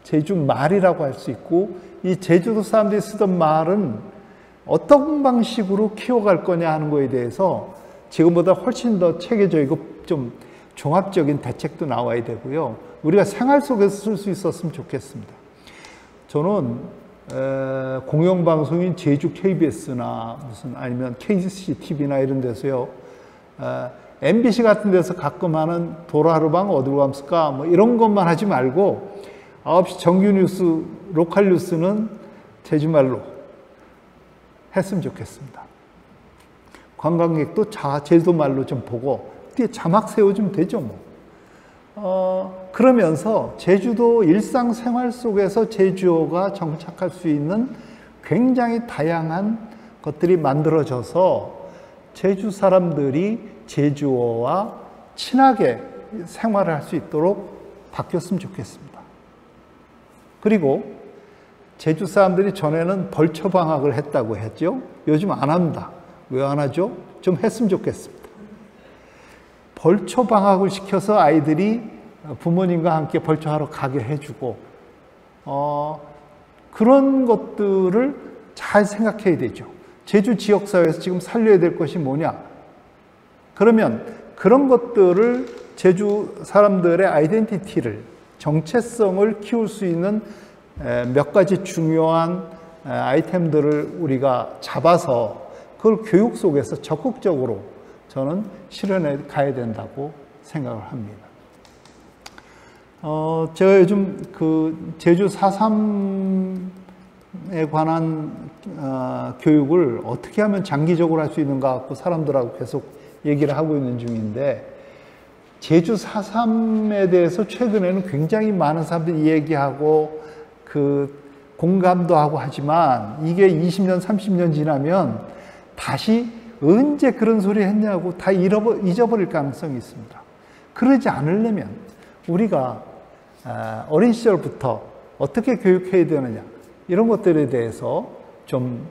제주 말이라고 할 수 있고, 이 제주도 사람들이 쓰던 말은 어떤 방식으로 키워갈 거냐 하는 거에 대해서 지금보다 훨씬 더 체계적이고 좀 종합적인 대책도 나와야 되고요. 우리가 생활 속에서 쓸 수 있었으면 좋겠습니다. 저는 공영방송인 제주 KBS나 무슨 아니면 KCTV나 이런 데서요, MBC 같은 데서 가끔 하는 도라하루방 어디로 갔을까 뭐 이런 것만 하지 말고 9시 정규 뉴스, 로컬 뉴스는 제주말로 했으면 좋겠습니다. 관광객도 제주도 말로 좀 보고 뒤에 자막 세워주면 되죠 뭐. 그러면서 제주도 일상생활 속에서 제주어가 정착할 수 있는 굉장히 다양한 것들이 만들어져서 제주 사람들이 제주어와 친하게 생활을 할 수 있도록 바뀌었으면 좋겠습니다. 그리고 제주 사람들이 전에는 벌초 방학을 했다고 했죠. 요즘 안 합니다. 왜 안 하죠? 좀 했으면 좋겠습니다. 벌초 방학을 시켜서 아이들이 부모님과 함께 벌초하러 가게 해주고, 그런 것들을 잘 생각해야 되죠. 제주 지역사회에서 지금 살려야 될 것이 뭐냐? 그러면 그런 것들을 제주 사람들의 아이덴티티를, 정체성을 키울 수 있는 몇 가지 중요한 아이템들을 우리가 잡아서 그걸 교육 속에서 적극적으로 저는 실현해 가야 된다고 생각을 합니다. 제가 요즘 그 제주 4.3에 관한 교육을 어떻게 하면 장기적으로 할 수 있는가 갖고 사람들하고 계속 얘기를 하고 있는 중인데, 제주 4.3에 대해서 최근에는 굉장히 많은 사람들이 얘기하고 그 공감도 하고 하지만, 이게 20년, 30년 지나면 다시 언제 그런 소리 했냐고 다 잊어버릴 가능성이 있습니다. 그러지 않으려면 우리가 어린 시절부터 어떻게 교육해야 되느냐, 이런 것들에 대해서 좀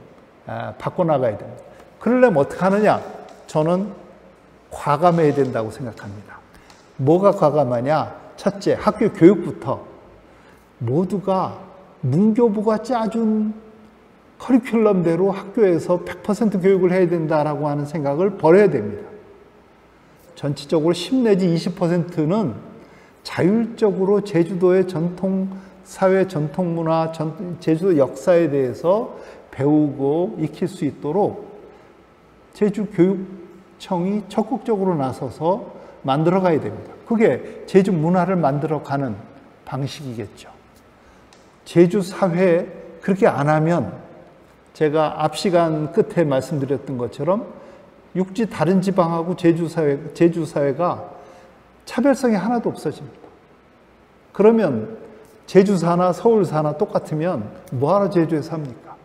바꿔나가야 됩니다. 그러려면 어떻게 하느냐? 저는 과감해야 된다고 생각합니다. 뭐가 과감하냐? 첫째, 학교 교육부터 모두가 문교부가 짜준 커리큘럼대로 학교에서 100% 교육을 해야 된다라고 하는 생각을 버려야 됩니다. 전체적으로 10 내지 20%는 자율적으로 제주도의 전통사회, 전통문화, 제주도 역사에 대해서 배우고 익힐 수 있도록 제주교육청이 적극적으로 나서서 만들어가야 됩니다. 그게 제주 문화를 만들어가는 방식이겠죠. 제주 사회에 그렇게 안 하면, 제가 앞 시간 끝에 말씀드렸던 것처럼 육지 다른 지방하고 제주 사회가 차별성이 하나도 없어집니다. 그러면 제주사나 서울사나 똑같으면 뭐하러 제주에 삽니까?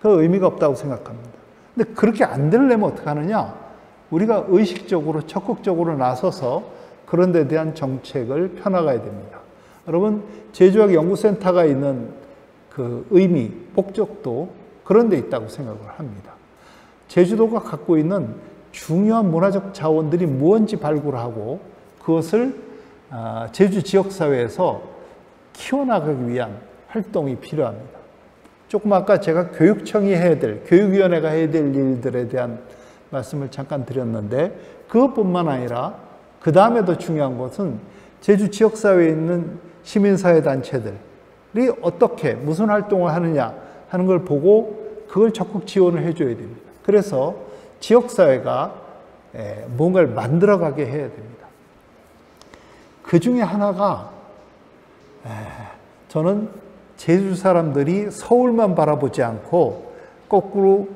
그 의미가 없다고 생각합니다. 근데 그렇게 안 되려면 어떻게 하느냐? 우리가 의식적으로 적극적으로 나서서 그런 데 대한 정책을 펴나가야 됩니다. 여러분, 제주학연구센터가 있는 그 의미, 목적도 그런 데 있다고 생각을 합니다. 제주도가 갖고 있는 중요한 문화적 자원들이 무엇인지 발굴하고 그것을 제주 지역사회에서 키워나가기 위한 활동이 필요합니다. 조금 아까 제가 교육청이 해야 될, 교육위원회가 해야 될 일들에 대한 말씀을 잠깐 드렸는데, 그것뿐만 아니라 그 다음에 더 중요한 것은 제주 지역사회에 있는 시민사회 단체들, 어떻게 무슨 활동을 하느냐 하는 걸 보고 그걸 적극 지원을 해줘야 됩니다. 그래서 지역사회가 뭔가를 만들어가게 해야 됩니다. 그 중에 하나가 저는 제주 사람들이 서울만 바라보지 않고 거꾸로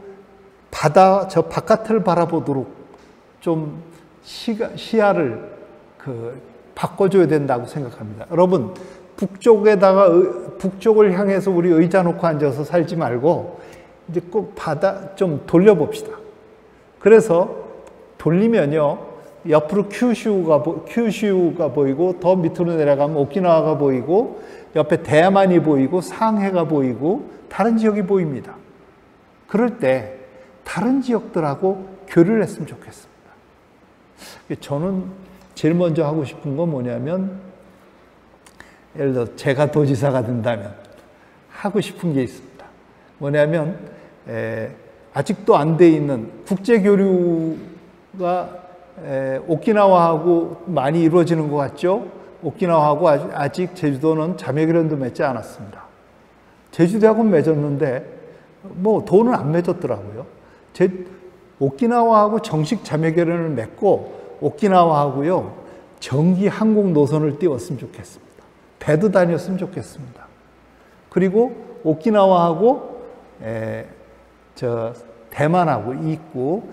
바다 저 바깥을 바라보도록 좀 시야를 바꿔줘야 된다고 생각합니다. 여러분 북쪽을 향해서 우리 의자 놓고 앉아서 살지 말고 이제 꼭 바다 좀 돌려봅시다. 그래서 돌리면요 옆으로 큐슈가 보이고 더 밑으로 내려가면 오키나와가 보이고 옆에 대만이 보이고 상해가 보이고 다른 지역이 보입니다. 그럴 때 다른 지역들하고 교류를 했으면 좋겠습니다. 저는 제일 먼저 하고 싶은 건 뭐냐면 예를 들어 제가 도지사가 된다면 하고 싶은 게 있습니다. 뭐냐면 아직도 안 돼 있는 국제교류가 오키나와하고 많이 이루어지는 것 같죠? 오키나와하고 아직 제주도는 자매결연도 맺지 않았습니다. 제주도하고는 맺었는데 뭐 돈은 안 맺었더라고요. 오키나와하고 정식 자매결연을 맺고 오키나와하고요 정기 항공 노선을 띄웠으면 좋겠습니다. 배도 다녔으면 좋겠습니다. 그리고 오키나와하고 대만하고 있고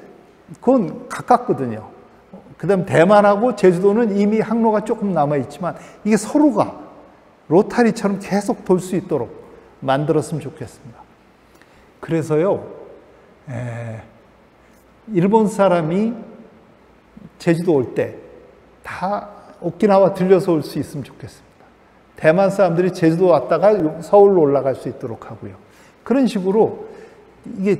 그건 가깝거든요. 그 다음 대만하고 제주도는 이미 항로가 조금 남아있지만 이게 서로가 로타리처럼 계속 돌 수 있도록 만들었으면 좋겠습니다. 그래서요 일본 사람이 제주도 올 때 다 오키나와 들려서 올 수 있으면 좋겠습니다. 대만 사람들이 제주도 왔다가 서울로 올라갈 수 있도록 하고요. 그런 식으로 이게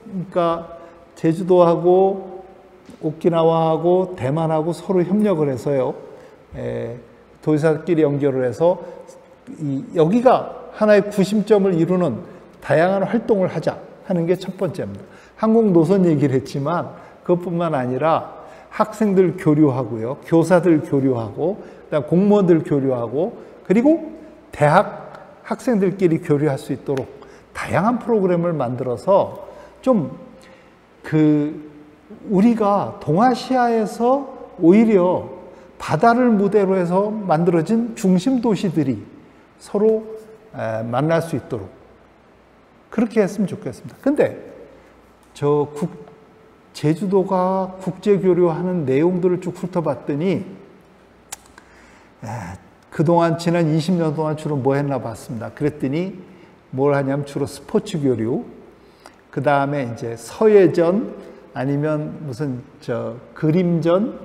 그러니까 제주도하고 오키나와하고 대만하고 서로 협력을 해서요. 도지사끼리 연결을 해서 여기가 하나의 구심점을 이루는 다양한 활동을 하자 하는 게 첫 번째입니다. 항공 노선 얘기를 했지만 그것뿐만 아니라 학생들 교류하고요. 교사들 교류하고 그다음 공무원들 교류하고 그리고 대학 학생들끼리 교류할 수 있도록 다양한 프로그램을 만들어서 좀 우리가 동아시아에서 오히려 바다를 무대로 해서 만들어진 중심 도시들이 서로 만날 수 있도록 그렇게 했으면 좋겠습니다. 근데 제주도가 국제교류하는 내용들을 쭉 훑어봤더니 그동안 지난 20년 동안 주로 뭐 했나 봤습니다. 그랬더니 뭘 하냐면 주로 스포츠 교류, 그 다음에 이제 서예전 아니면 무슨 그림전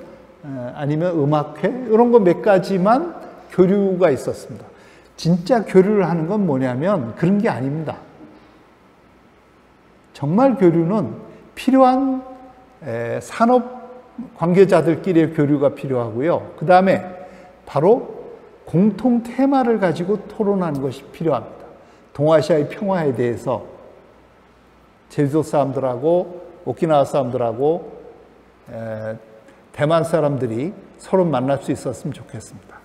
아니면 음악회 이런 거 몇 가지만 교류가 있었습니다. 진짜 교류를 하는 건 뭐냐면 그런 게 아닙니다. 정말 교류는 필요한 산업 관계자들끼리의 교류가 필요하고요. 그 다음에 바로 공통 테마를 가지고 토론하는 것이 필요합니다. 동아시아의 평화에 대해서 제주도 사람들하고 오키나와 사람들하고 대만 사람들이 서로 만날 수 있었으면 좋겠습니다.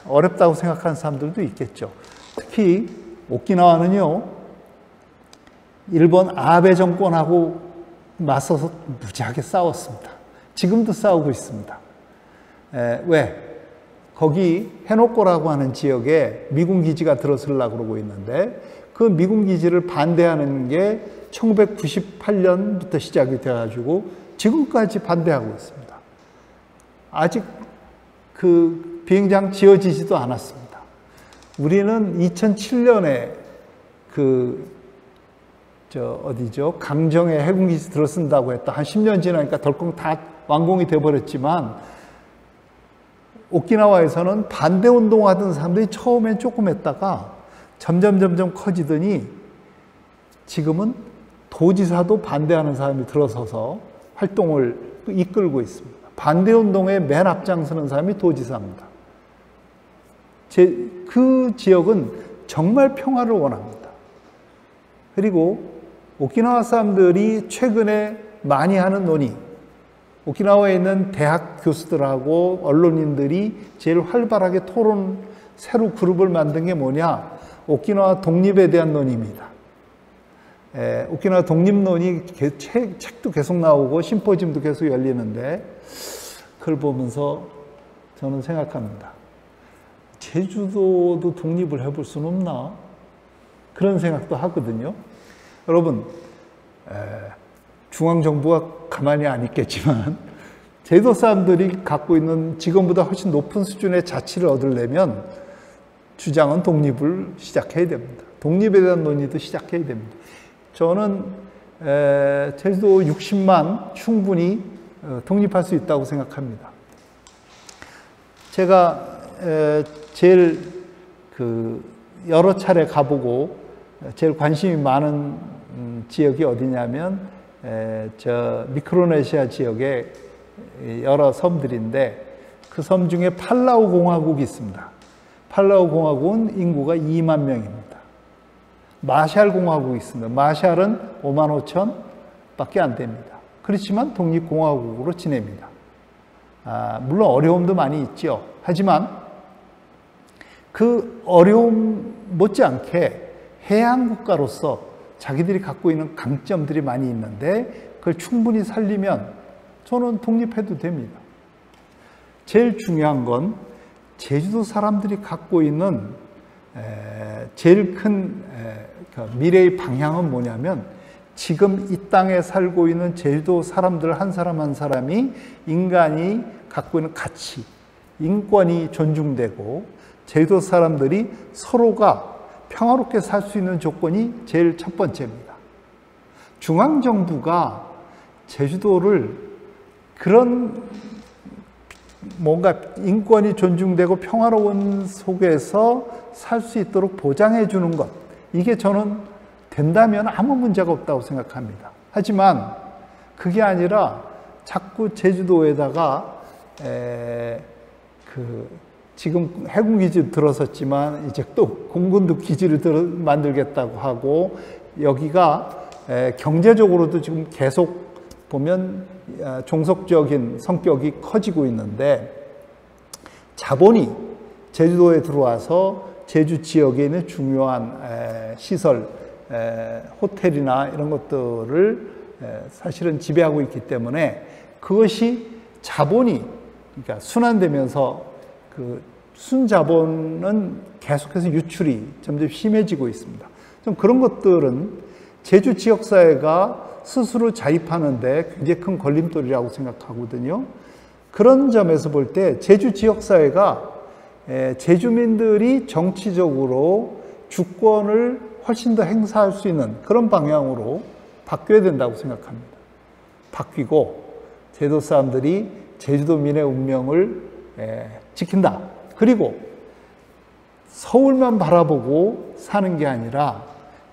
어렵다고 생각하는 사람들도 있겠죠. 특히 오키나와는요, 일본 아베 정권하고 맞서서 무지하게 싸웠습니다. 지금도 싸우고 있습니다. 왜? 거기 해노코라고 하는 지역에 미군 기지가 들어서려고 그러고 있는데 그 미군 기지를 반대하는 게 1998년부터 시작이 돼가지고 지금까지 반대하고 있습니다. 아직 그 비행장 지어지지도 않았습니다. 우리는 2007년에 강정에 해군기지 들어선다고 했다. 한 10년 지나니까 덜컹 다 완공이 돼버렸지만 오키나와에서는 반대운동하던 사람들이 처음엔 조금 했다가 점점 커지더니 지금은 도지사도 반대하는 사람이 들어서서 활동을 이끌고 있습니다. 반대운동에 맨 앞장서는 사람이 도지사입니다. 그 지역은 정말 평화를 원합니다. 그리고 오키나와 사람들이 최근에 많이 하는 논의, 오키나와에 있는 대학 교수들하고 언론인들이 제일 활발하게 토론 새로 그룹을 만든 게 뭐냐? 오키나와 독립에 대한 논의입니다. 오키나와 독립론이 책도 계속 나오고 심포지엄도 계속 열리는데 그걸 보면서 저는 생각합니다. 제주도도 독립을 해볼 수는 없나? 그런 생각도 하거든요. 여러분, 중앙정부가 가만히 안 있겠지만 제주도 사람들이 갖고 있는 지금보다 훨씬 높은 수준의 자치를 얻으려면 주장은 독립을 시작해야 됩니다. 독립에 대한 논의도 시작해야 됩니다. 저는 제주도 60만 충분히 독립할 수 있다고 생각합니다. 제가 제일 여러 차례 가보고 제일 관심이 많은 지역이 어디냐면 저 미크로네시아 지역의 여러 섬들인데 그 섬 중에 팔라우 공화국이 있습니다. 팔라우 공화국은 인구가 2만 명입니다. 마샬 공화국이 있습니다. 마샬은 5만 5천 밖에 안 됩니다. 그렇지만 독립공화국으로 지냅니다. 물론 어려움도 많이 있죠. 하지만 그 어려움 못지않게 해양국가로서 자기들이 갖고 있는 강점들이 많이 있는데 그걸 충분히 살리면 저는 독립해도 됩니다. 제일 중요한 건 제주도 사람들이 갖고 있는 제일 큰 미래의 방향은 뭐냐면 지금 이 땅에 살고 있는 제주도 사람들 한 사람 한 사람이 인간이 갖고 있는 가치, 인권이 존중되고 제주도 사람들이 서로가 평화롭게 살 수 있는 조건이 제일 첫 번째입니다. 중앙정부가 제주도를 그런 뭔가 인권이 존중되고 평화로운 속에서 살 수 있도록 보장해 주는 것, 이게 저는 된다면 아무 문제가 없다고 생각합니다. 하지만 그게 아니라 자꾸 제주도에다가 지금 해군기지 들어섰지만 이제 또 공군도 기지를 만들겠다고 하고 여기가 경제적으로도 지금 계속 보면 종속적인 성격이 커지고 있는데 자본이 제주도에 들어와서 제주 지역에 있는 중요한 시설, 호텔이나 이런 것들을 사실은 지배하고 있기 때문에 그것이 자본이 그러니까 순환되면서 그 순자본은 계속해서 유출이 점점 심해지고 있습니다. 좀 그런 것들은 제주 지역사회가 스스로 자립하는데 굉장히 큰 걸림돌이라고 생각하거든요. 그런 점에서 볼 때 제주 지역사회가 제주민들이 정치적으로 주권을 훨씬 더 행사할 수 있는 그런 방향으로 바뀌어야 된다고 생각합니다. 바뀌고 제주도 사람들이 제주도민의 운명을 지킨다. 그리고 서울만 바라보고 사는 게 아니라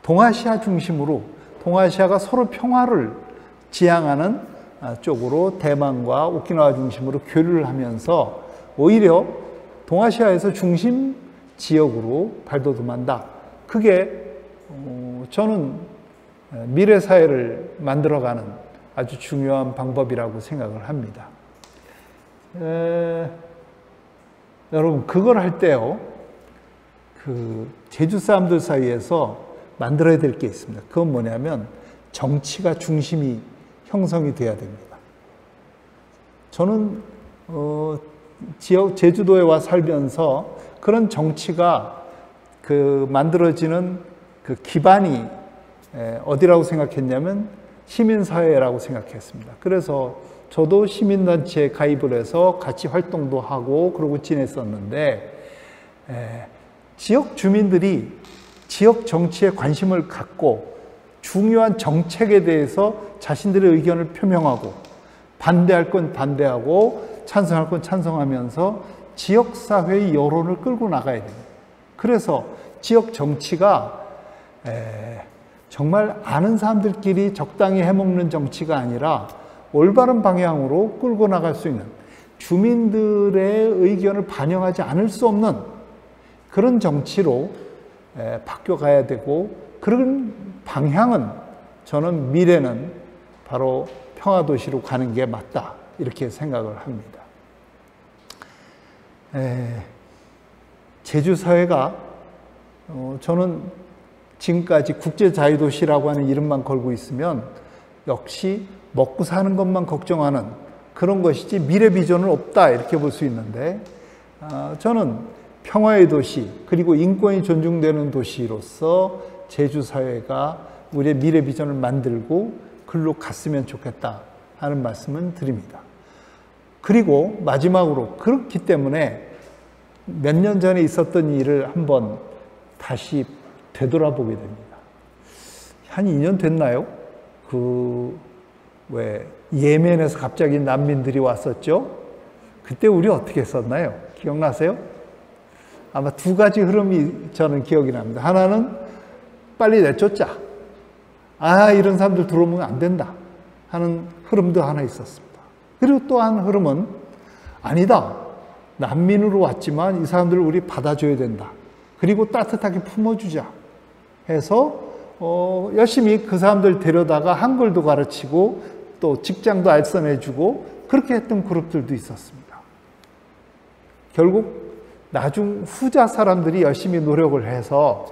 동아시아 중심으로 동아시아가 서로 평화를 지향하는 쪽으로 대만과 오키나와 중심으로 교류를 하면서 오히려 동아시아에서 중심 지역으로 발돋움한다. 그게 저는 미래 사회를 만들어가는 아주 중요한 방법이라고 생각을 합니다. 여러분 그걸 할 때요, 제주 사람들 사이에서 만들어야 될 게 있습니다. 그건 뭐냐면 정치가 중심이 형성이 돼야 됩니다. 저는 제주도에 와 살면서 그런 정치가 만들어지는 그 기반이 어디라고 생각했냐면 시민사회라고 생각했습니다. 그래서 저도 시민단체에 가입을 해서 같이 활동도 하고 그러고 지냈었는데 지역 주민들이 지역 정치에 관심을 갖고 중요한 정책에 대해서 자신들의 의견을 표명하고 반대할 건 반대하고 찬성할 건 찬성하면서 지역사회의 여론을 끌고 나가야 됩니다. 그래서 지역 정치가 정말 아는 사람들끼리 적당히 해먹는 정치가 아니라 올바른 방향으로 끌고 나갈 수 있는 주민들의 의견을 반영하지 않을 수 없는 그런 정치로 바뀌어가야 되고 그런 방향은 저는 미래는 바로 평화도시로 가는 게 맞다 이렇게 생각을 합니다. 제주 사회가 저는 지금까지 국제자유도시라고 하는 이름만 걸고 있으면 역시 먹고 사는 것만 걱정하는 그런 것이지 미래 비전은 없다 이렇게 볼 수 있는데, 저는 평화의 도시 그리고 인권이 존중되는 도시로서 제주 사회가 우리의 미래 비전을 만들고 글로 갔으면 좋겠다 하는 말씀을 드립니다. 그리고 마지막으로, 그렇기 때문에 몇 년 전에 있었던 일을 한번 다시 되돌아보게 됩니다. 한 2년 됐나요? 왜 예멘에서 갑자기 난민들이 왔었죠? 그때 우리 어떻게 했었나요? 기억나세요? 아마 두 가지 흐름이 저는 기억이 납니다. 하나는 빨리 내쫓자. 이런 사람들 들어오면 안 된다 하는 흐름도 하나 있었습니다. 그리고 또 한 흐름은 아니다. 난민으로 왔지만 이 사람들을 우리 받아줘야 된다. 그리고 따뜻하게 품어주자 해서 열심히 그 사람들 데려다가 한글도 가르치고 또 직장도 알선해주고 그렇게 했던 그룹들도 있었습니다. 결국 후자 사람들이 열심히 노력을 해서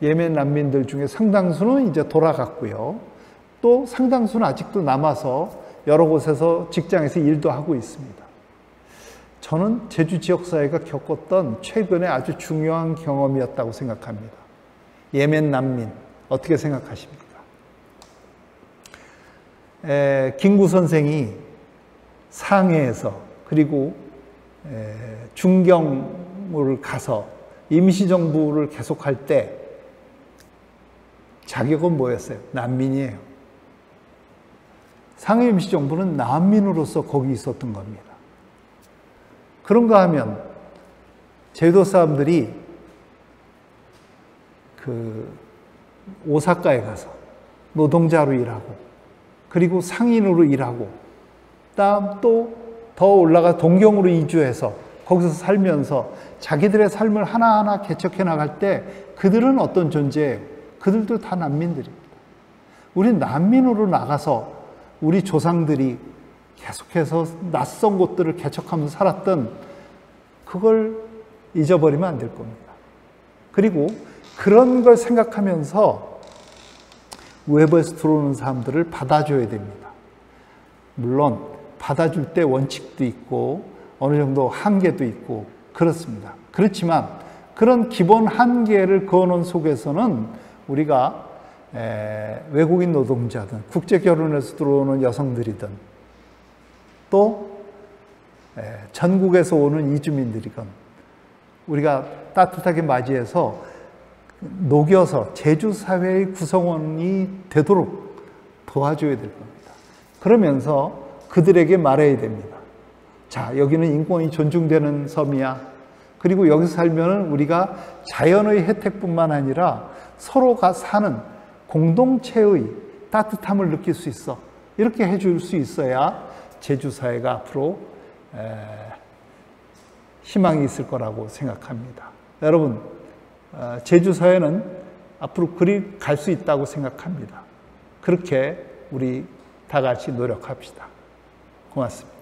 예멘 난민들 중에 상당수는 이제 돌아갔고요. 또 상당수는 아직도 남아서 여러 곳에서 직장에서 일도 하고 있습니다. 저는 제주 지역사회가 겪었던 최근에 아주 중요한 경험이었다고 생각합니다. 예멘 난민, 어떻게 생각하십니까? 김구 선생이 상해에서 그리고 중경을 가서 임시정부를 계속할 때 자격은 뭐였어요? 난민이에요. 상해 임시정부는 난민으로서 거기 있었던 겁니다. 그런가 하면 제주도 사람들이 오사카에 가서 노동자로 일하고 그리고 상인으로 일하고 또 더 올라가 동경으로 이주해서 거기서 살면서 자기들의 삶을 하나하나 개척해 나갈 때 그들은 어떤 존재예요? 그들도 다 난민들입니다. 우린 난민으로 나가서 우리 조상들이 계속해서 낯선 곳들을 개척하면서 살았던 그걸 잊어버리면 안 될 겁니다. 그리고 그런 걸 생각하면서 외부에서 들어오는 사람들을 받아줘야 됩니다. 물론 받아줄 때 원칙도 있고 어느 정도 한계도 있고 그렇습니다. 그렇지만 그런 기본 한계를 그어놓은 속에서는 우리가 외국인 노동자든 국제 결혼에서 들어오는 여성들이든 또 전국에서 오는 이주민들이건 우리가 따뜻하게 맞이해서 녹여서 제주 사회의 구성원이 되도록 도와줘야 될 겁니다. 그러면서 그들에게 말해야 됩니다. 자, 여기는 인권이 존중되는 섬이야. 그리고 여기서 살면 우리가 자연의 혜택뿐만 아니라 서로가 사는 공동체의 따뜻함을 느낄 수 있어. 이렇게 해줄 수 있어야 제주 사회가 앞으로 희망이 있을 거라고 생각합니다. 여러분, 제주 사회는 앞으로 그리 갈 수 있다고 생각합니다. 그렇게 우리 다 같이 노력합시다. 고맙습니다.